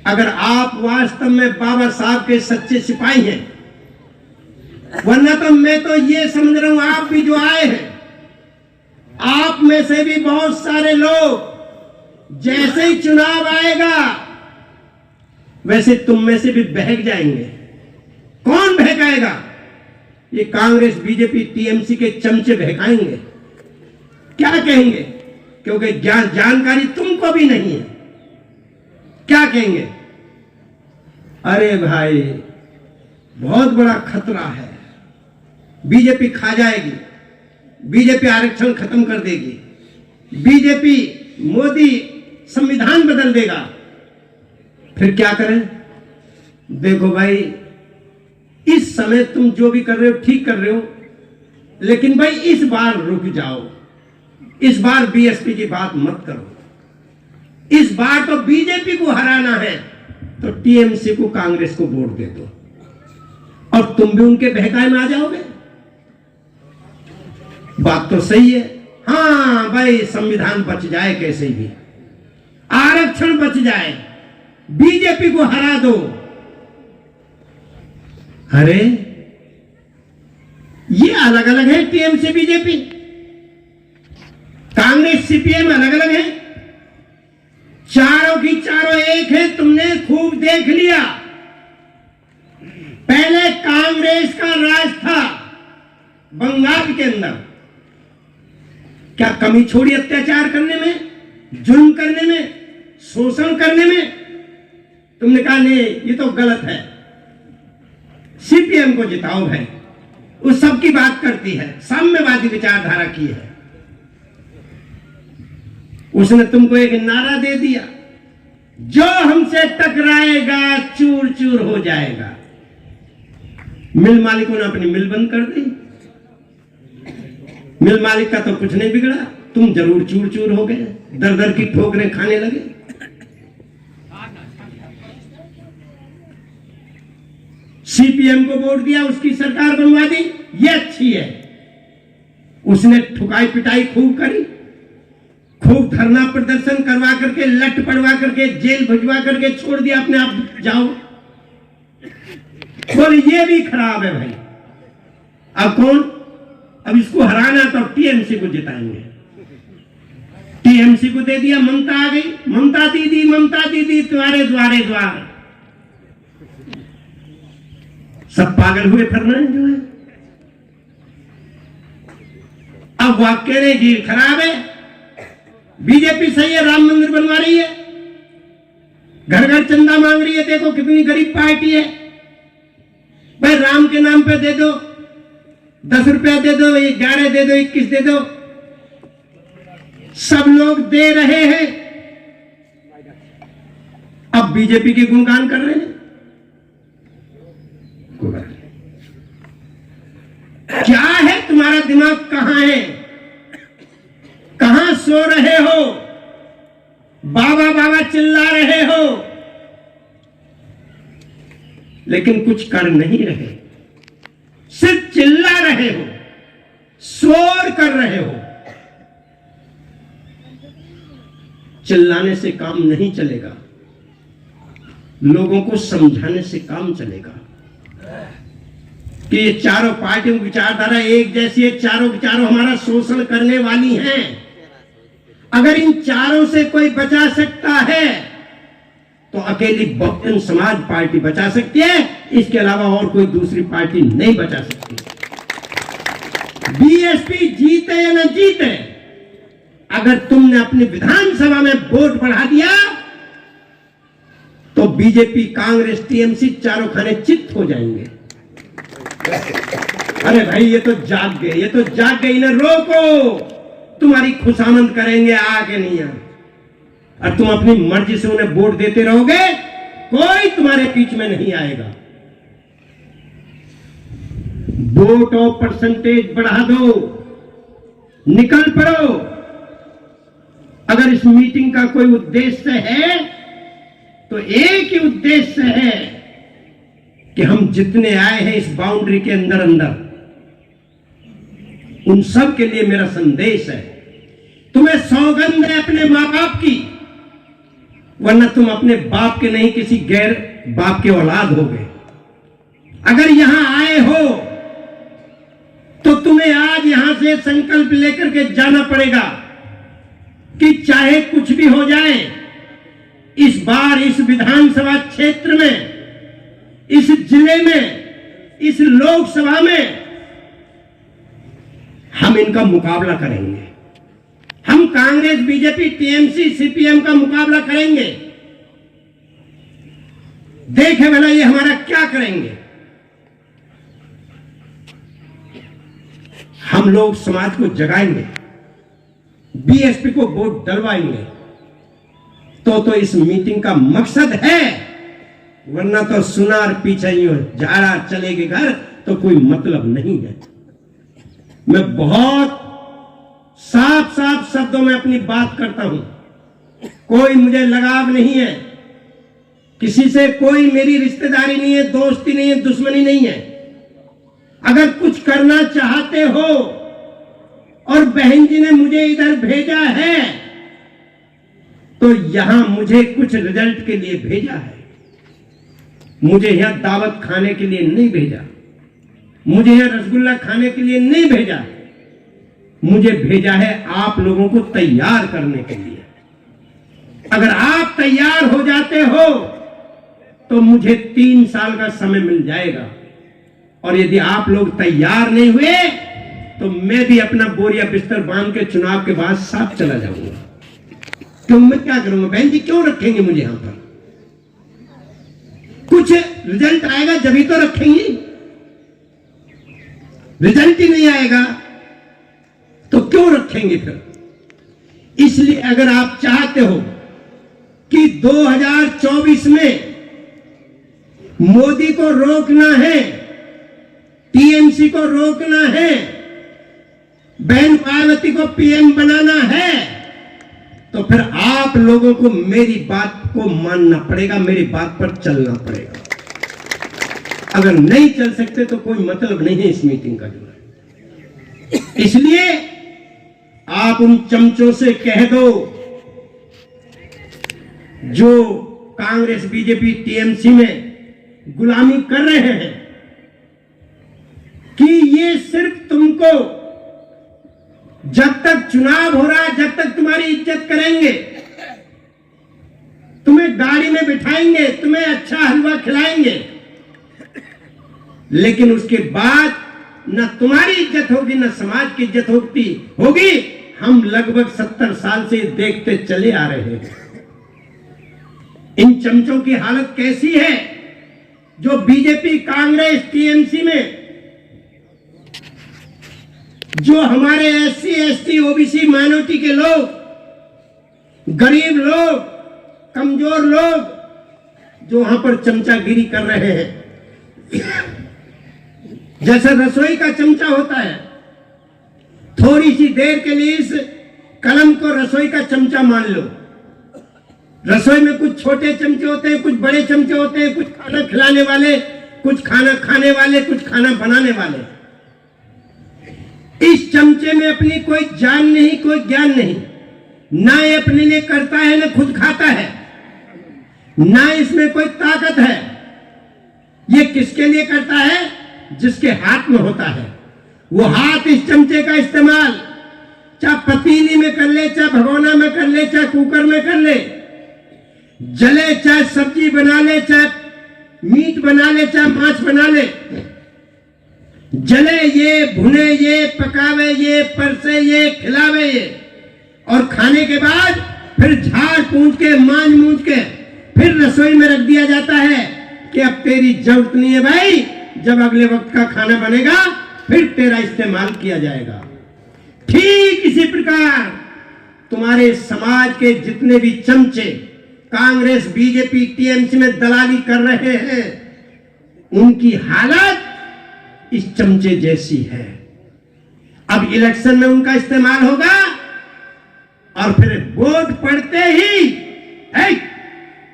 अगर आप वास्तव में बाबा साहब के सच्चे सिपाही हैं, वरना तो मैं तो ये समझ रहा हूं आप भी जो आए हैं, आप में से भी बहुत सारे लोग जैसे ही चुनाव आएगा वैसे तुम में से भी बहक जाएंगे। कौन बहकाएगा? ये कांग्रेस, बीजेपी, टीएमसी के चमचे बहकाएंगे। क्या कहेंगे? क्योंकि जानकारी तुमको भी नहीं है। क्या कहेंगे? अरे भाई बहुत बड़ा खतरा है, बीजेपी खा जाएगी, बीजेपी आरक्षण खत्म कर देगी, बीजेपी, मोदी संविधान बदल देगा। फिर क्या करें? देखो भाई, इस समय तुम जो भी कर रहे हो ठीक कर रहे हो, लेकिन भाई इस बार रुक जाओ, इस बार बीएसपी की बात मत करो। इस बार तो बीजेपी को हराना है तो टीएमसी को, कांग्रेस को वोट दे दो और तुम भी उनके बहकाए में आ जाओगे। बात तो सही है। हाँ भाई, संविधान बच जाए, कैसे भी आरक्षण बच जाए, बीजेपी को हरा दो। अरे ये अलग अलग है, टीएमसी, बीजेपी, कांग्रेस, सीपीएम अलग अलग है, चारों की चारों एक है। तुमने खूब देख लिया, पहले कांग्रेस का राज था बंगाल के अंदर। क्या कमी छोड़ी अत्याचार करने में, जुल्म करने में, शोषण करने में? तुमने कहा नहीं, ये तो गलत है, सीपीएम को जिताओ भाई, उस सब की बात करती है, साम्यवादी विचारधारा की है। उसने तुमको एक नारा दे दिया, जो हमसे टकराएगा चूर चूर हो जाएगा। मिल मालिकों ने अपनी मिल बंद कर दी। मिल मालिक का तो कुछ नहीं बिगड़ा, तुम जरूर चूर चूर हो गए, दर दर की ठोकरें खाने लगे। सीपीएम को वोट दिया, उसकी सरकार बनवा दी, ये अच्छी है। उसने ठुकाई पिटाई खूब करी, खूब धरना प्रदर्शन करवा करके, लट पड़वा करके, जेल भिजवा करके छोड़ दिया, अपने आप जाओ। बोले ये भी खराब है भाई। अब कौन? अब इसको हराना तो टीएमसी को जिताएंगे। टीएमसी को दे दिया, ममता आ गई, ममता दीदी तुम्हारे द्वारे द्वार। सब पागल हुए फिरना है जो है। अब वाक्य ने जी खराब है, बीजेपी सही है, राम मंदिर बनवा रही है, घर घर चंदा मांग रही है, देखो कितनी गरीब पार्टी है भाई। राम के नाम पे दे दो, 10 रुपया दे दो, 11 दे दो, 21 दे दो, सब लोग दे रहे हैं। अब बीजेपी के गुणगान कर रहे हैं। क्या है तुम्हारा दिमाग? कहां है? कहां सो रहे हो? बाबा बाबा चिल्ला रहे हो, लेकिन कुछ कर नहीं रहे, सिर्फ चिल्ला रहे हो, शोर कर रहे हो। चिल्लाने से काम नहीं चलेगा, लोगों को समझाने से काम चलेगा कि ये चारों पार्टियों की विचारधारा एक जैसी है, चारों की चारों हमारा शोषण करने वाली हैं। अगर इन चारों से कोई बचा सकता है तो अकेली बहुजन समाज पार्टी बचा सकती है, इसके अलावा और कोई दूसरी पार्टी नहीं बचा सकती। बीएसपी जीते या न जीते, अगर तुमने अपनी विधानसभा में वोट बढ़ा दिया तो बीजेपी, कांग्रेस, टीएमसी चारों खाने चित्त हो जाएंगे। अरे भाई ये तो जाग गए, ये तो जाग गए, इन्हें रोको, तुम्हारी खुशामद करेंगे, आगे नहीं आ। और तुम अपनी मर्जी से उन्हें वोट देते रहोगे, कोई तुम्हारे बीच में नहीं आएगा। वोट और परसेंटेज बढ़ा दो, निकल पड़ो। अगर इस मीटिंग का कोई उद्देश्य है तो एक ही उद्देश्य है कि हम जितने आए हैं इस बाउंड्री के अंदर अंदर, उन सब के लिए मेरा संदेश है, तुम्हें सौगंध है अपने मां बाप की, वरना तुम अपने बाप के नहीं किसी गैर बाप के औलाद हो गए। अगर यहां आए हो तो तुम्हें आज यहां से संकल्प लेकर के जाना पड़ेगा कि चाहे कुछ भी हो जाए, इस बार इस विधानसभा क्षेत्र में, इस जिले में, इस लोकसभा में हम इनका मुकाबला करेंगे। हम कांग्रेस, बीजेपी, टीएमसी, सीपीएम का मुकाबला करेंगे। देखे भला ये हमारा क्या करेंगे। हम लोग समाज को जगाएंगे, बीएसपी को वोट डलवाएंगे, तो इस मीटिंग का मकसद है, वरना तो सुनार पीछे ही झाड़ा चलेगी घर, तो कोई मतलब नहीं है। मैं बहुत साफ साफ शब्दों में अपनी बात करता हूं, कोई मुझे लगाव नहीं है, किसी से कोई मेरी रिश्तेदारी नहीं है, दोस्ती नहीं है, दुश्मनी नहीं है। अगर कुछ करना चाहते हो और बहन जी ने मुझे इधर भेजा है तो यहां मुझे कुछ रिजल्ट के लिए भेजा है। मुझे यहां दावत खाने के लिए नहीं भेजा, मुझे यहां रसगुल्ला खाने के लिए नहीं भेजा, मुझे भेजा है आप लोगों को तैयार करने के लिए। अगर आप तैयार हो जाते हो तो मुझे 3 साल का समय मिल जाएगा, और यदि आप लोग तैयार नहीं हुए तो मैं भी अपना बोरिया बिस्तर बांध के चुनाव के बाद साथ चला जाऊंगा। क्यों, मैं क्या करूंगा? बहन जी क्यों रखेंगे मुझे यहां पर? कुछ रिजल्ट आएगा जब ही तो रखेंगे, रिजल्ट ही नहीं आएगा तो क्यों रखेंगे फिर? इसलिए अगर आप चाहते हो कि 2024 में मोदी को रोकना है, टीएमसी को रोकना है, बहन मायावती को पीएम बनाना है, तो फिर आप लोगों को मेरी बात को मानना पड़ेगा, मेरी बात पर चलना पड़ेगा। अगर नहीं चल सकते तो कोई मतलब नहीं है इस मीटिंग का जो है। इसलिए आप उन चमचों से कह दो जो कांग्रेस बीजेपी टीएमसी में गुलामी कर रहे हैं कि ये सिर्फ तुमको जब तक चुनाव हो रहा है, जब तक तुम्हारी इज्जत करेंगे, तुम्हें गाड़ी में बिठाएंगे, तुम्हें अच्छा हलवा खिलाएंगे, लेकिन उसके बाद न तुम्हारी इज्जत होगी न समाज की इज्जत होगी। हम लगभग 70 साल से देखते चले आ रहे हैं। इन चमचों की हालत कैसी है जो बीजेपी कांग्रेस टीएमसी में जो हमारे एससी एसटी ओबीसी माइनॉरिटी के लोग, गरीब लोग, कमजोर लोग जो वहां पर चमचागिरी कर रहे हैं। जैसे रसोई का चमचा होता है, थोड़ी सी देर के लिए इस कलम को रसोई का चमचा मान लो। रसोई में कुछ छोटे चमचे होते हैं, कुछ बड़े चमचे होते हैं, कुछ खाना खिलाने वाले, कुछ खाना खाने वाले, कुछ खाना बनाने वाले। इस चमचे में अपनी कोई जान नहीं, कोई ज्ञान नहीं, ना ये अपने लिए करता है ना खुद खाता है, ना इसमें कोई ताकत है। ये किसके लिए करता है? जिसके हाथ में होता है। वो हाथ इस चमचे का इस्तेमाल चाहे पतीली में कर ले, चाहे भगोना में कर ले, चाहे कुकर में कर ले, जले चाहे सब्जी बना ले, चाहे मीट बना ले, चाहे मांस बना ले, जले ये, भुने ये, पकावे ये, परसे ये, खिलावे ये, और खाने के बाद फिर झाड़ पूंछ के, मांझ मूंझ के फिर रसोई में रख दिया जाता है कि अब तेरी जरूरत नहीं है भाई, जब अगले वक्त का खाना बनेगा फिर तेरा इस्तेमाल किया जाएगा। ठीक इसी प्रकार तुम्हारे समाज के जितने भी चमचे कांग्रेस बीजेपी टीएमसी में दलाली कर रहे हैं, उनकी हालत इस चमचे जैसी है। अब इलेक्शन में उनका इस्तेमाल होगा और फिर वोट पड़ते ही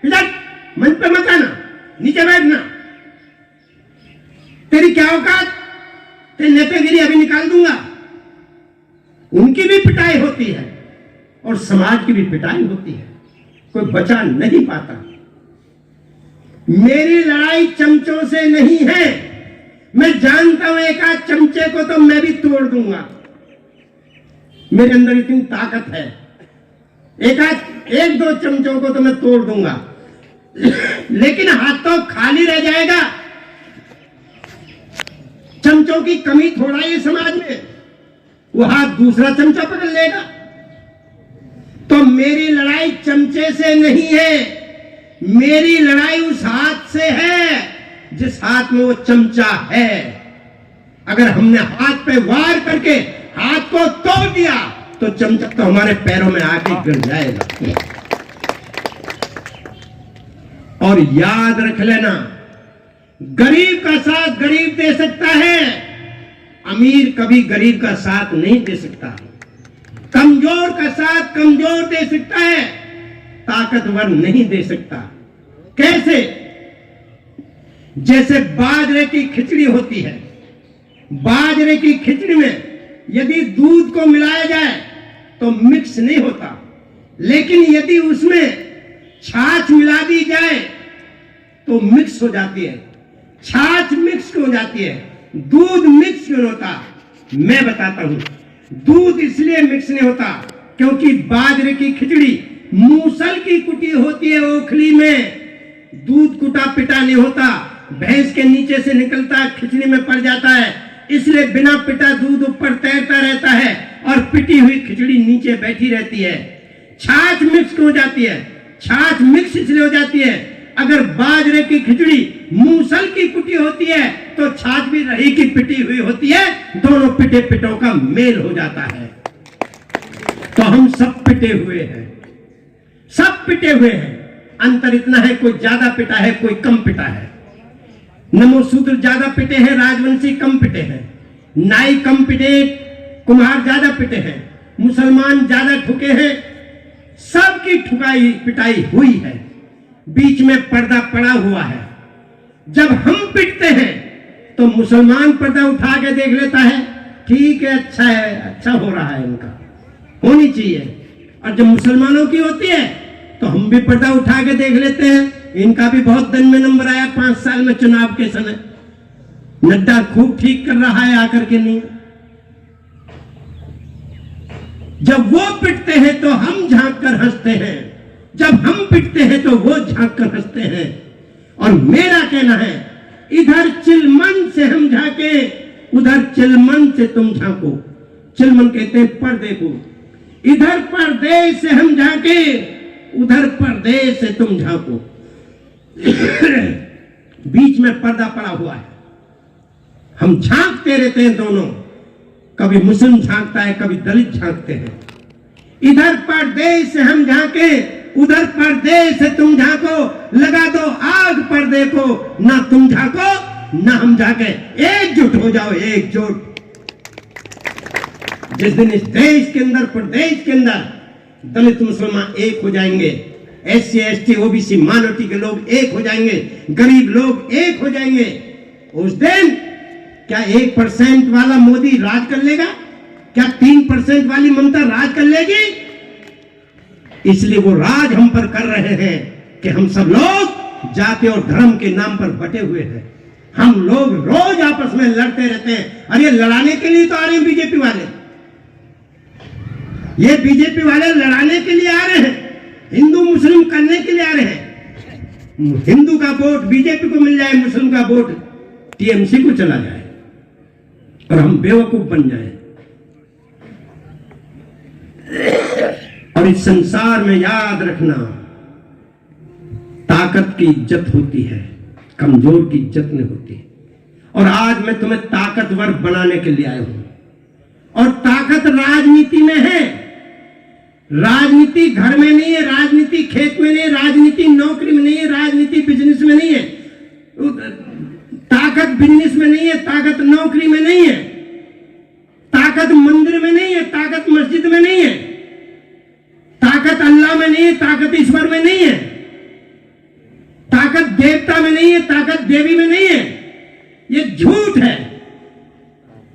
इधर मंच पे मत आना, नीचे बैठना, तेरी क्या औकात, तेरी नेतागिरी अभी निकाल दूंगा। उनकी भी पिटाई होती है और समाज की भी पिटाई होती है, कोई बचा नहीं पाता। मेरी लड़ाई चमचों से नहीं है। मैं जानता हूं एक आध चमचे को तो मैं भी तोड़ दूंगा, मेरे अंदर इतनी ताकत है। एक दो चमचों को तो मैं तोड़ दूंगा, लेकिन हाथ तो खाली रह जाएगा। चमचों की कमी थोड़ा ही समाज में, वो हाथ दूसरा चमचा पकड़ लेगा। तो मेरी लड़ाई चमचे से नहीं है, मेरी लड़ाई उस हाथ से है जिस हाथ में वो चमचा है। अगर हमने हाथ पे वार करके हाथ को तोड़ दिया तो चमचा तो हमारे पैरों में आके गिर जाएगा। और याद रख लेना, गरीब का साथ गरीब दे सकता है, अमीर कभी गरीब का साथ नहीं दे सकता। कमजोर का साथ कमजोर दे सकता है, ताकतवर नहीं दे सकता। कैसे? जैसे बाजरे की खिचड़ी होती है, बाजरे की खिचड़ी में यदि दूध को मिलाया जाए तो मिक्स नहीं होता, लेकिन यदि उसमें छाछ मिला दी जाए तो मिक्स हो जाती है। छाछ मिक्स क्यों हो जाती है, दूध मिक्स क्यों होता? मैं बताता हूं। दूध इसलिए मिक्स नहीं होता क्योंकि बाजरे की खिचड़ी मूसल की कुटी होती है, ओखली में दूध कुटा पिटा नहीं होता, भैंस के नीचे से निकलता खिचड़ी में पड़ जाता है, इसलिए बिना पिटा दूध ऊपर तैरता रहता है और पिटी हुई खिचड़ी नीचे बैठी रहती है। छाछ मिक्स क्यों हो जाती है? छाछ मिक्स इसलिए हो जाती है, अगर बाजरे की खिचड़ी मूसल की कुटी होती है तो छाछ भी रही की पिटी हुई होती है, दोनों पिटे पिटों का मेल हो जाता है। तो हम सब पिटे हुए हैं, सब पिटे हुए हैं। अंतर इतना है, कोई ज्यादा पिटा है, कोई कम पिटा है। नमोसूत्र ज्यादा पिटे हैं, राजवंशी कम पिटे हैं, नाई कम पिटे, कुम्हार ज्यादा पिटे हैं, मुसलमान ज्यादा ठुके हैं। सबकी ठुकाई पिटाई हुई है, बीच में पर्दा पड़ा हुआ है। जब हम पिटते हैं तो मुसलमान पर्दा उठा के देख लेता है, ठीक है, अच्छा हो रहा है, इनका होनी चाहिए। और जब मुसलमानों की होती है तो हम भी पर्दा उठा के देख लेते हैं, इनका भी बहुत दिन में नंबर आया 5 साल में चुनाव के समय, नड्डा खूब ठीक कर रहा है आकर के नहीं। जब वो पिटते हैं तो हम झांक कर हंसते हैं, जब हम पिटते हैं तो वो झांक कर हंसते हैं। और मेरा कहना है, इधर चिलमन से हम झांके, उधर चिलमन से तुम झांको। चिलमन कहते हैं पर्दे को। इधर पर्दे से हम झांके, उधर पर्दे से तुम झांको। बीच में पर्दा पड़ा हुआ है, हम झांकते रहते हैं दोनों, कभी मुस्लिम झांकता है, कभी दलित झांकते हैं। इधर पर्दे से हम झांके, उधर पर्दे से तुम झांको, लगा दो आग पर्दे को, ना तुम झांको ना हम झांके, एकजुट हो जाओ, एकजुट। जिस दिन इस देश के अंदर, प्रदेश के अंदर दलित मुसलमान एक हो जाएंगे, SC ST OBC माइनॉरिटी के लोग एक हो जाएंगे, गरीब लोग एक हो जाएंगे, उस दिन क्या 1% वाला मोदी राज कर लेगा? क्या 3% वाली ममता राज कर लेगी? इसलिए वो राज हम पर कर रहे हैं कि हम सब लोग जाति और धर्म के नाम पर बटे हुए हैं। हम लोग रोज आपस में लड़ते रहते हैं। अरे लड़ाने के लिए तो आ रहे हैं बीजेपी वाले, ये बीजेपी वाले लड़ाने के लिए आ रहे हैं, हिंदू मुस्लिम करने के लिए आ रहे हैं। हिंदू का वोट बीजेपी को मिल जाए, मुस्लिम का वोट TMC को चला जाए और हम बेवकूफ बन जाए। और इस संसार में याद रखना, ताकत की इज्जत होती है, कमजोर की इज्जत नहीं होती। और आज मैं तुम्हें ताकतवर बनाने के लिए आया हूं। और ताकत राजनीति में है, राजनीति घर में नहीं है, राजनीति खेत में नहीं है, राजनीति नौकरी में नहीं है, राजनीति बिजनेस में नहीं है। ताकत बिजनेस में नहीं है, ताकत नौकरी में नहीं है, ताकत मंदिर में नहीं है, ताकत मस्जिद में नहीं है, ताकत अल्लाह में नहीं है, ताकत ईश्वर में नहीं है, ताकत देवता में नहीं है, ताकत देवी में नहीं है। ये झूठ है।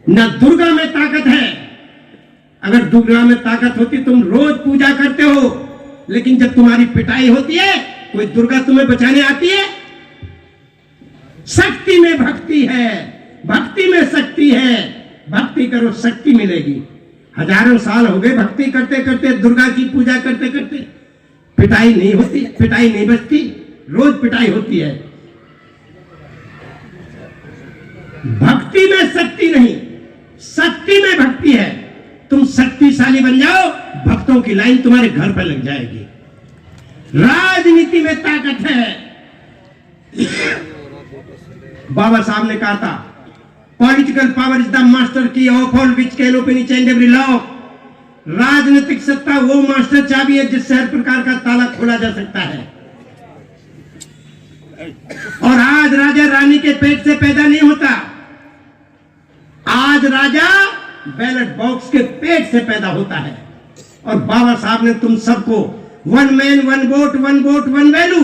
न दुर्गा में ताकत है। अगर दुर्गा में ताकत होती तुम रोज पूजा करते हो, लेकिन जब तुम्हारी पिटाई होती है कोई दुर्गा तुम्हें बचाने आती है? शक्ति में भक्ति है, भक्ति में शक्ति है। भक्ति करो, शक्ति मिलेगी। हजारों साल हो गए भक्ति करते करते, दुर्गा की पूजा करते करते, पिटाई नहीं होती, पिटाई नहीं बचती, रोज पिटाई होती है। भक्ति में शक्ति नहीं, शक्ति में भक्ति है। तुम शक्तिशाली बन जाओ, भक्तों की लाइन तुम्हारे घर पर लग जाएगी। राजनीति में ताकत है। बाबा साहब ने कहा था, political power is the master key of all which can open each and every lock. राजनीतिक सत्ता वो मास्टर चाबी है जिससे हर प्रकार का ताला खोला जा सकता है। और आज राजा रानी के पेट से पैदा नहीं होता, आज राजा बैलेट बॉक्स के पेट से पैदा होता है। और बाबा साहब ने तुम सबको one man one vote one value,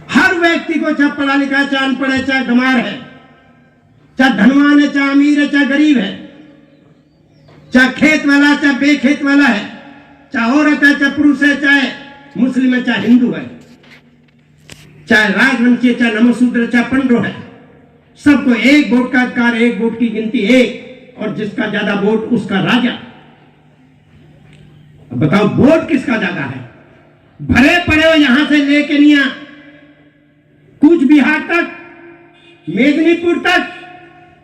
हर व्यक्ति को, चाहे पढ़ा लिखा, चाहे अनपढ़ है, चाहे गंवार है, चाहे धनवान है, चाहे अमीर है, चाहे गरीब है, चाहे खेत वाला, चाहे बेखेत वाला है, चाहे औरत है, चाहे पुरुष है, चाहे मुस्लिम है, चाहे हिंदू है, चाहे राजवंशी है, चाहे नमशूद्र, चाहे पंडो है, सबको एक वोट का अधिकार, एक वोट की गिनती एक, और जिसका ज्यादा वोट उसका राजा। अब बताओ वोट किसका ज्यादा है? भरे पड़े हो यहां से लेके निया कूच बिहार तक, मेदिनीपुर तक,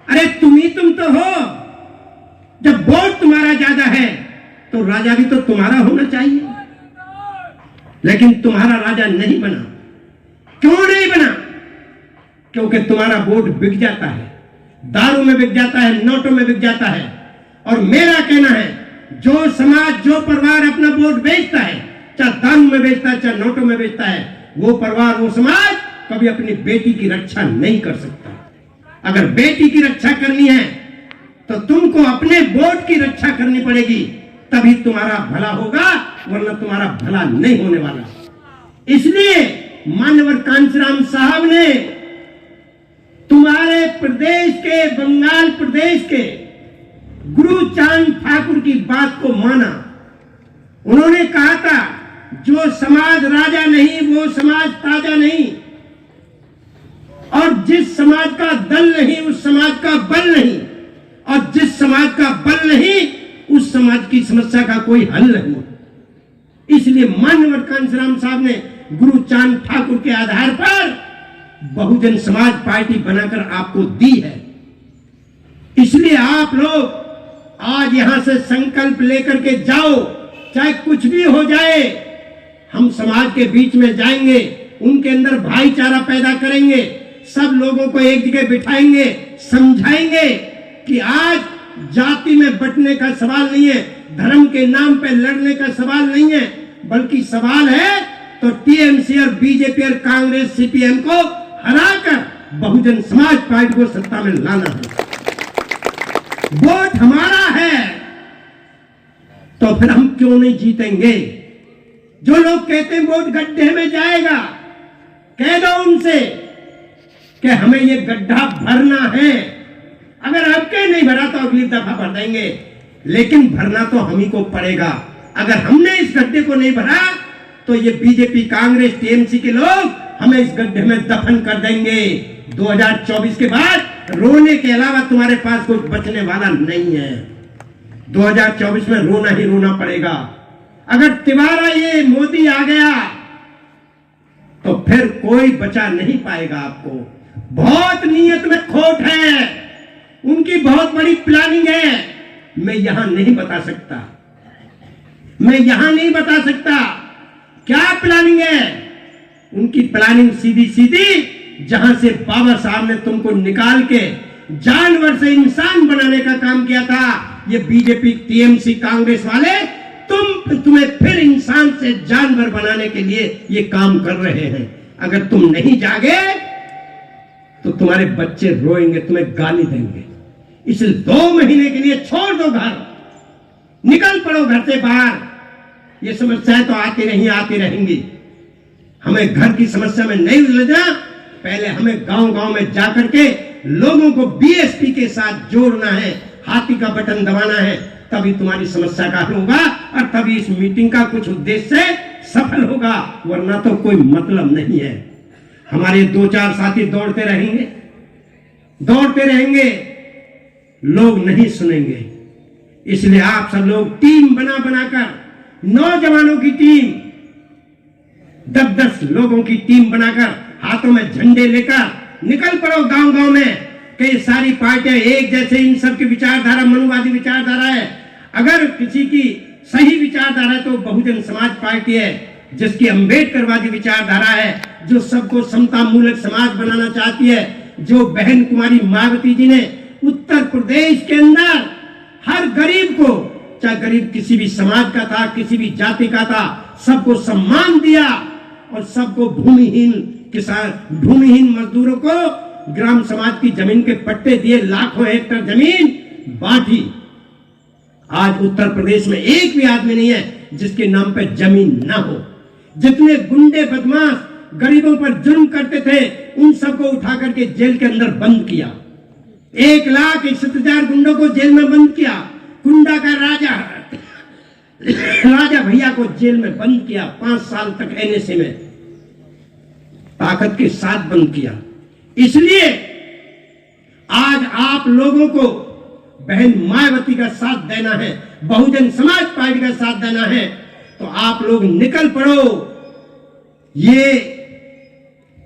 अरे तुम तो हो। जब वोट तुम्हारा ज्यादा है तो राजा भी तो तुम्हारा होना चाहिए, लेकिन तुम्हारा राजा नहीं बना। क्यों नहीं बना? क्योंकि तुम्हारा वोट बिक जाता है, दारू में बिक जाता है, नोटों में बिक जाता है। और मेरा कहना है, जो समाज, जो परिवार अपना वोट बेचता है, चाहे दारू में बेचता है, चाहे नोटों में बेचता है, वो परिवार, वो समाज कभी अपनी बेटी की रक्षा नहीं कर सकता। अगर बेटी की रक्षा करनी है तो तुमको अपने वोट की रक्षा करनी पड़ेगी, तभी तुम्हारा भला होगा, वरना तुम्हारा भला नहीं होने वाला। इसलिए मानवर कांचीराम साहब ने तुम्हारे प्रदेश के, बंगाल प्रदेश के गुरुचांद ठाकुर की बात को माना। उन्होंने कहा था, जो समाज राजा नहीं वो समाज ताजा नहीं, और जिस समाज का दल नहीं उस समाज का बल नहीं, और जिस समाज का बल नहीं उस समाज की समस्या का कोई हल नहीं। इसलिए माननीय कांशीराम साहब ने गुरुचांद ठाकुर के आधार पर बहुजन समाज पार्टी बनाकर आपको दी है। इसलिए आप लोग आज यहां से संकल्प लेकर के जाओ, चाहे कुछ भी हो जाए, हम समाज के बीच में जाएंगे, उनके अंदर भाईचारा पैदा करेंगे, सब लोगों को एक जगह बिठाएंगे, समझाएंगे कि आज जाति में बंटने का सवाल नहीं है, धर्म के नाम पे लड़ने का सवाल नहीं है, बल्कि सवाल है तो टीएमसी और बीजेपी और कांग्रेस सीपीएम को हराकर बहुजन समाज पार्टी को सत्ता में लाना है। वोट हमारा है तो फिर हम क्यों नहीं जीतेंगे? जो लोग कहते हैं वोट गड्ढे में जाएगा, कह दो उनसे कि हमें ये गड्ढा भरना है, अगर आपके नहीं भरा तो अगली दफा भर देंगे, लेकिन भरना तो हम ही को पड़ेगा। अगर हमने इस गड्ढे को नहीं भरा तो ये बीजेपी, कांग्रेस, टीएमसी के लोग हमें इस गड्ढे में दफन कर देंगे। 2024 के बाद रोने के अलावा तुम्हारे पास कुछ बचने वाला नहीं है। 2024 में रोना ही रोना पड़ेगा। अगर तिवारा ये मोदी आ गया तो फिर कोई बचा नहीं पाएगा आपको। बहुत नीयत में खोट है, उनकी बहुत बड़ी प्लानिंग है, मैं यहां नहीं बता सकता, मैं यहां नहीं बता सकता क्या प्लानिंग है। उनकी प्लानिंग सीधी सीधी, जहां से बाबा साहब ने तुमको निकाल के जानवर से इंसान बनाने का काम किया था, ये बीजेपी, टीएमसी, कांग्रेस वाले तुम्हें फिर इंसान से जानवर बनाने के लिए ये काम कर रहे हैं। अगर तुम नहीं जागे तो तुम्हारे बच्चे रोएंगे, तुम्हें गाली देंगे। इसलिए 2 महीने के लिए छोड़ दो घर, निकल पड़ो घर से बाहर। ये समस्याएं तो आती रहेंगी। हमें घर की समस्या में नहीं उलझना, पहले हमें गांव गांव में जाकर के लोगों को बीएसपी के साथ जोड़ना है, हाथी का बटन दबाना है, तभी तुम्हारी समस्या का हल होगा और तभी इस मीटिंग का कुछ उद्देश्य सफल होगा, वरना तो कोई मतलब नहीं है। हमारे 2-4 साथी दौड़ते रहेंगे, लोग नहीं सुनेंगे। इसलिए आप सब लोग टीम बनाकर, नौजवानों की टीम, 10-10 लोगों की टीम बनाकर, हाथों में झंडे लेकर निकल पड़ो गांव गांव में। कई सारी पार्टियां एक जैसे, इन सब की विचारधारा मनुवादी विचारधारा है। अगर किसी की सही विचारधारा है तो बहुजन समाज पार्टी है, जिसकी अंबेडकरवादी विचारधारा है, जो सबको समता मूलक समाज बनाना चाहती है, जो बहन कुमारी मायावती जी ने उत्तर प्रदेश के अंदर हर गरीब को, चाहे गरीब किसी भी समाज का था, किसी भी जाति का था, सबको सम्मान दिया और सबको भूमिहीन किसान, भूमिहीन मजदूरों को ग्राम समाज की जमीन के पट्टे दिए, लाखों हेक्टर जमीन बांटी। आज उत्तर प्रदेश में एक भी आदमी नहीं है जिसके नाम पे जमीन ना हो। जितने गुंडे बदमाश गरीबों पर जुल्म करते थे, उन सबको उठा करके जेल के अंदर बंद किया। 1,61,000 गुंडों को जेल में बंद किया। गुंडा का राजा भैया को जेल में बंद किया, 5 साल तक एनएसए में ताकत के साथ बंद किया। इसलिए आज आप लोगों को बहन मायावती का साथ देना है, बहुजन समाज पार्टी का साथ देना है, तो आप लोग निकल पड़ो। ये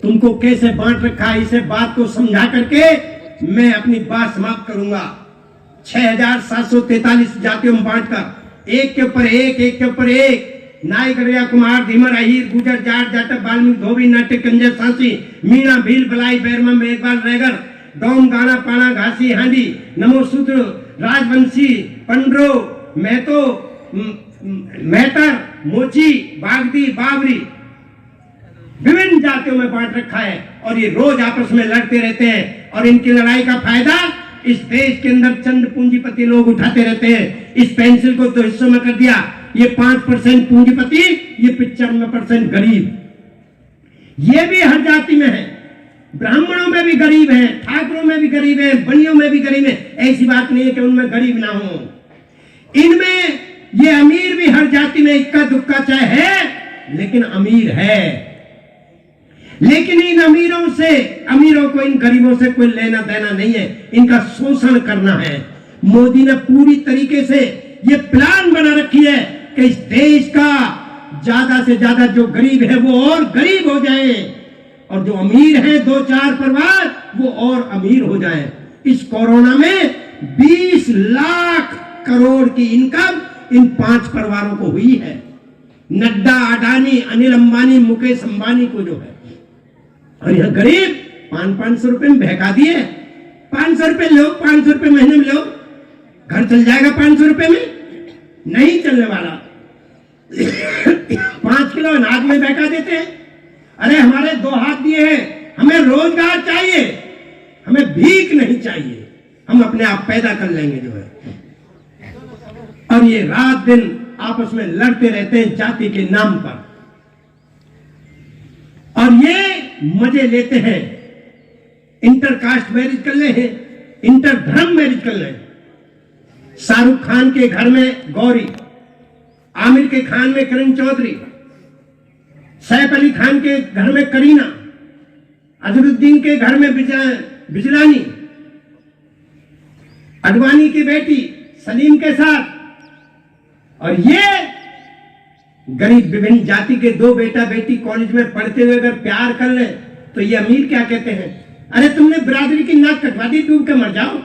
तुमको कैसे बांट रखा है, इसे बात को समझा करके मैं अपनी बात समाप्त करूंगा। 6,743 जातियों में बांटकर एक के ऊपर एक नाई, गढ़िया, कुमार, धीमर, अहीर, गुजर, जाट, जाटव, वाल्मीकि, धोबी, नाट्य, कंजर, सांसी, मीणा, भील, बलाई, बैरमा, मेघवाल, रैगर, डोम, गाना, पाना, घासी, हांडी, नमो शूद्र, राजवंशी, पंडरो, महतो, मेहतर, मोची, बागदी, बाबरी, विभिन्न जातियों में बांट रखा है। और ये रोज आपस में लड़ते रहते हैं और इनकी लड़ाई का फायदा इस देश के अंदर चंद पूंजीपति लोग उठाते रहते हैं। इस पेंसिल को 2 हिस्सों में कर दिया, ये 5% पूंजीपति, ये 95% गरीब। ये भी हर जाति में है, ब्राह्मणों में भी गरीब हैं, ठाकुरों में भी गरीब हैं, बनियों में भी गरीब हैं। ऐसी बात नहीं है कि उनमें गरीब ना हो। इनमें ये अमीर भी हर जाति में इक्का दुक्का चाहे है, लेकिन अमीर है। लेकिन इन अमीरों को इन गरीबों से कोई लेना देना नहीं है, इनका शोषण करना है। मोदी ने पूरी तरीके से ये प्लान बना रखी है कि इस देश का ज्यादा से ज्यादा जो गरीब है वो और गरीब हो जाए, और जो अमीर है 2-4 परिवार वो और अमीर हो जाए। इस कोरोना में 20 लाख करोड़ की इनकम इन 5 परिवारों को हुई है। नड्डा, अडानी, अनिल अंबानी, मुकेश अंबानी को जो है, और यह गरीब 500 रुपए में बहका दिए। 500 रुपए लो, 500 रुपए महीने में लो, घर चल जाएगा 500 रुपए में? नहीं चलने वाला। 5 किलो अनाज में बहका देते हैं। अरे हमारे 2 हाथ दिए हैं, हमें रोजगार चाहिए, हमें भीख नहीं चाहिए, हम अपने आप पैदा कर लेंगे जो है। और ये रात दिन आपस में लड़ते रहते हैं जाति के नाम पर, और ये मजे लेते हैं। इंटरकास्ट मैरिज कर ले हैं, इंटर धर्म मैरिज कर ले। शाहरुख खान के घर में गौरी, आमिर के खान में करण चौधरी, सैफ अली खान के घर में करीना, अजरुद्दीन के घर में बिजलानी, अडवाणी की बेटी सलीम के साथ। और ये गरीब विभिन्न जाति के 2 बेटा बेटी कॉलेज में पढ़ते हुए अगर प्यार कर ले तो ये अमीर क्या कहते हैं? अरे तुमने बिरादरी की नाक कटवा दी, डूब के मर जाओ।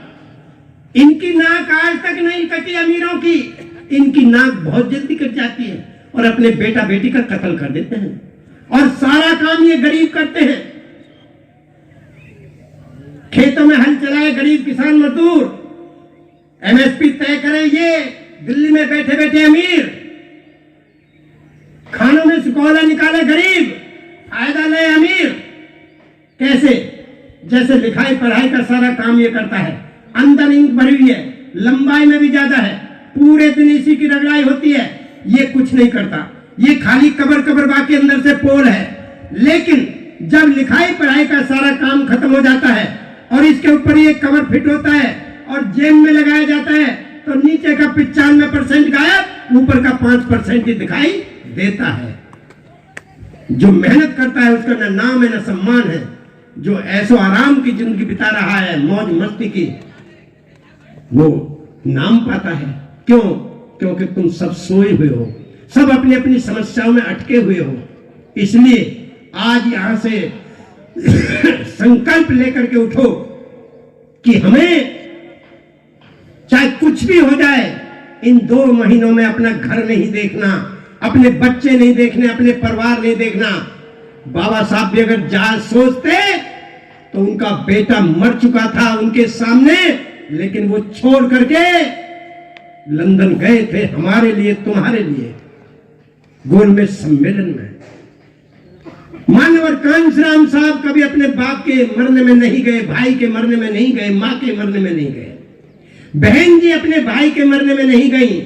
इनकी नाक आज तक नहीं कटी अमीरों की, इनकी नाक बहुत जल्दी कट जाती है और अपने बेटा बेटी का कत्ल कर देते हैं, और सारा काम ये गरीब करते हैं। खेतों में हल चलाए गरीब किसान मजदूर, एमएसपी तय करे ये दिल्ली में बैठे बैठे अमीर, खानों में सुकौला निकाले गरीब, फायदा ले अमीर। कैसे? जैसे लिखाई पढ़ाई का सारा काम ये करता है, अंदर इंक भरी हुई है, लंबाई में भी ज्यादा है, पूरे दिन इसी की रगड़ाई होती है। ये कुछ नहीं करता, ये खाली कबर बाकी अंदर से पोल है। लेकिन जब लिखाई पढ़ाई का सारा काम खत्म हो जाता है और इसके ऊपर ये कवर फिट होता है और जेब में लगाया जाता है, तो नीचे का 95% गायब, ऊपर का 5% ही दिखाई देता है। जो मेहनत करता है उसका न नाम है न सम्मान है। जो ऐसो आराम की जिंदगी बिता रहा है, मौज मस्ती की, वो नाम पाता है। क्यों? क्योंकि तुम सब सोए हुए हो, सब अपनी अपनी समस्याओं में अटके हुए हो। इसलिए आज यहां से संकल्प लेकर के उठो कि हमें चाहे कुछ भी हो जाए, इन 2 महीनों में अपना घर नहीं देखना, अपने बच्चे नहीं देखने, अपने परिवार नहीं देखना। बाबा साहब भी अगर जान सोचते तो उनका बेटा मर चुका था उनके सामने, लेकिन वो छोड़ करके लंदन गए थे हमारे लिए, तुम्हारे लिए, गोलमेज सम्मेलन में। मानवर कांशीराम साहब कभी अपने बाप के मरने में नहीं गए, भाई के मरने में नहीं गए, मां के मरने में नहीं गए। बहन जी अपने भाई के मरने में नहीं गई,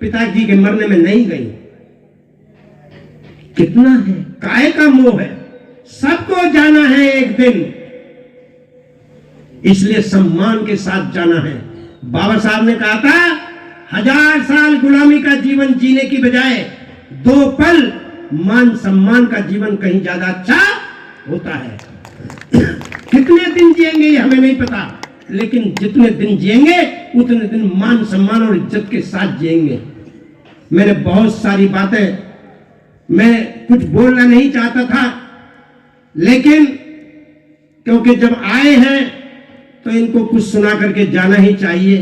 पिताजी के मरने में नहीं गई। कितना है, काय का मोह है, सबको जाना है एक दिन, इसलिए सम्मान के साथ जाना है। बाबा साहब ने कहा था 1000 साल गुलामी का जीवन जीने की बजाय 2 पल मान सम्मान का जीवन कहीं ज्यादा अच्छा होता है। कितने दिन जिएंगे ये हमें नहीं पता, लेकिन जितने दिन जिएंगे उतने दिन मान सम्मान और इज्जत के साथ जिएंगे। मैंने बहुत सारी बातें, मैं कुछ बोलना नहीं चाहता था, लेकिन क्योंकि जब आए हैं तो इनको कुछ सुना करके जाना ही चाहिए।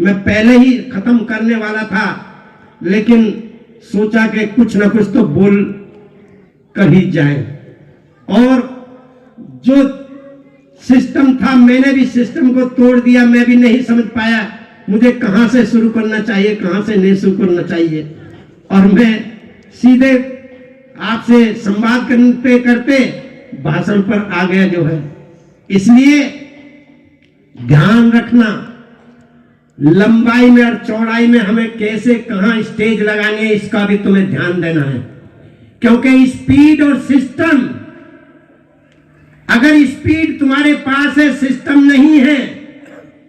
मैं पहले ही खत्म करने वाला था, लेकिन सोचा कि कुछ ना कुछ तो बोल कर ही जाए। और जो सिस्टम था, मैंने भी सिस्टम को तोड़ दिया। मैं भी नहीं समझ पाया मुझे कहां से शुरू करना चाहिए, कहां से नहीं शुरू करना चाहिए, और मैं सीधे आपसे संवाद करते करते भाषण पर आ गया जो है। इसलिए ध्यान रखना, लंबाई में और चौड़ाई में हमें कैसे कहां स्टेज लगानी है, इसका भी तुम्हें ध्यान देना है। क्योंकि स्पीड और सिस्टम अगर स्पीड तुम्हारे पास है, सिस्टम नहीं है,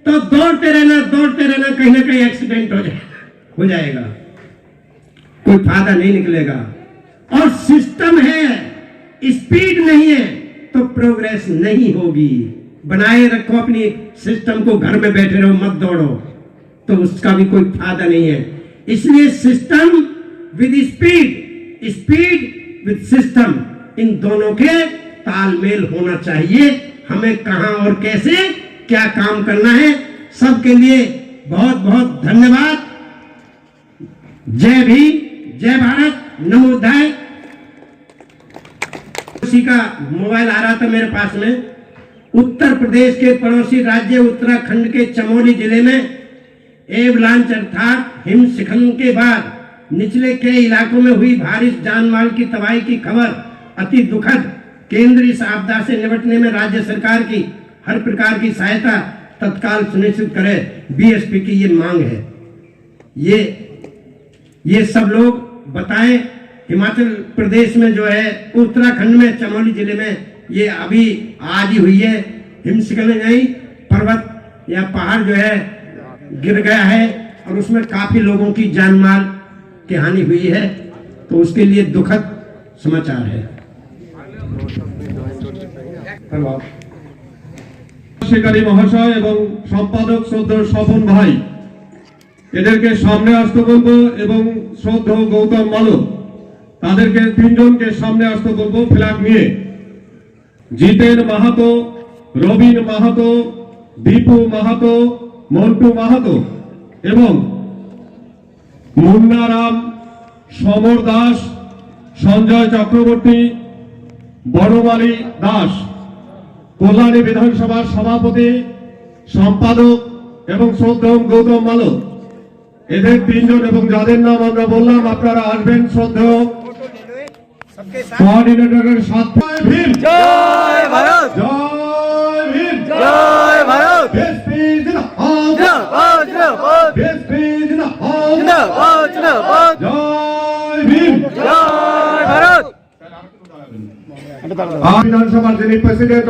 तो दौड़ते रहना कहीं ना कहीं एक्सीडेंट हो जाएगा, कोई फायदा नहीं निकलेगा। और सिस्टम है, स्पीड नहीं है, तो प्रोग्रेस नहीं होगी। बनाए रखो अपनी सिस्टम को, घर में बैठे रहो, मत दौड़ो, तो उसका भी कोई फायदा नहीं है। इसलिए system with speed, speed with system, इन दोनों के तालमेल होना चाहिए। हमें कहां और कैसे क्या काम करना है, सबके लिए बहुत बहुत धन्यवाद। जय भीम, जय भारत, नमो बुद्धाय। उसी का मोबाइल आ रहा था मेरे पास में। उत्तर प्रदेश के पड़ोसी राज्य उत्तराखंड के चमोली जिले में एवलांच अर्थात हिमस्खलन के बाद निचले कई इलाकों में हुई भारी जान माल की तबाही की खबर अति दुखद। केंद्र इस आपदा से निपटने में राज्य सरकार की हर प्रकार की सहायता तत्काल सुनिश्चित करे, बीएसपी की ये मांग है। ये सब लोग बताएं। हिमाचल प्रदेश में जो है, उत्तराखंड में चमोली जिले में ये अभी आज ही हुई है हिमस्खलन, नहीं पर्वत या पहाड़ जो है गिर गया है और उसमें काफी लोगों की जान माल की हानि हुई है, तो उसके लिए दुखद समाचार है। শিকারী মহাশয় এবং সম্পাদক শ্রদ্ধেয় স্বপন ভাই এদেরকে সামনে আসতে বলবো এবং শ্রদ্ধেয় গৌতম মালক তাদেরকে তিনজনকে সামনে আসতে বলবো ফ্ল্যাগ নিয়ে। জিতেন মাহাতো, রবিন মাহাতো, দীপু মাহাতো, মন্টু মাহাতো এবং মুন্নারাম, সমর দাস, সঞ্জয় চক্রবর্তী, বড়মালী দাস কল্যাণী বিধানসভার সভাপতি, সম্পাদক এবং শ্রদ্ধেয় গৌতম মালক, এদের তিনজন এবং যাদের নাম আমরা বললাম আপনারা আসবেন শ্রদ্ধেয় কোঅর্ডিনেটরের সাথে। জয় ভীম, जय भारत, জয় ভীম, जय भारत, বিএসপি জিন্দাবাদ, जिंदाबाद जिंदाबाद, বিএসপি জিন্দাবাদ, जिंदाबाद जिंदाबाद, জয় ভীম। जय भारत। বিধানসভার যিনি প্রেসিডেন্ট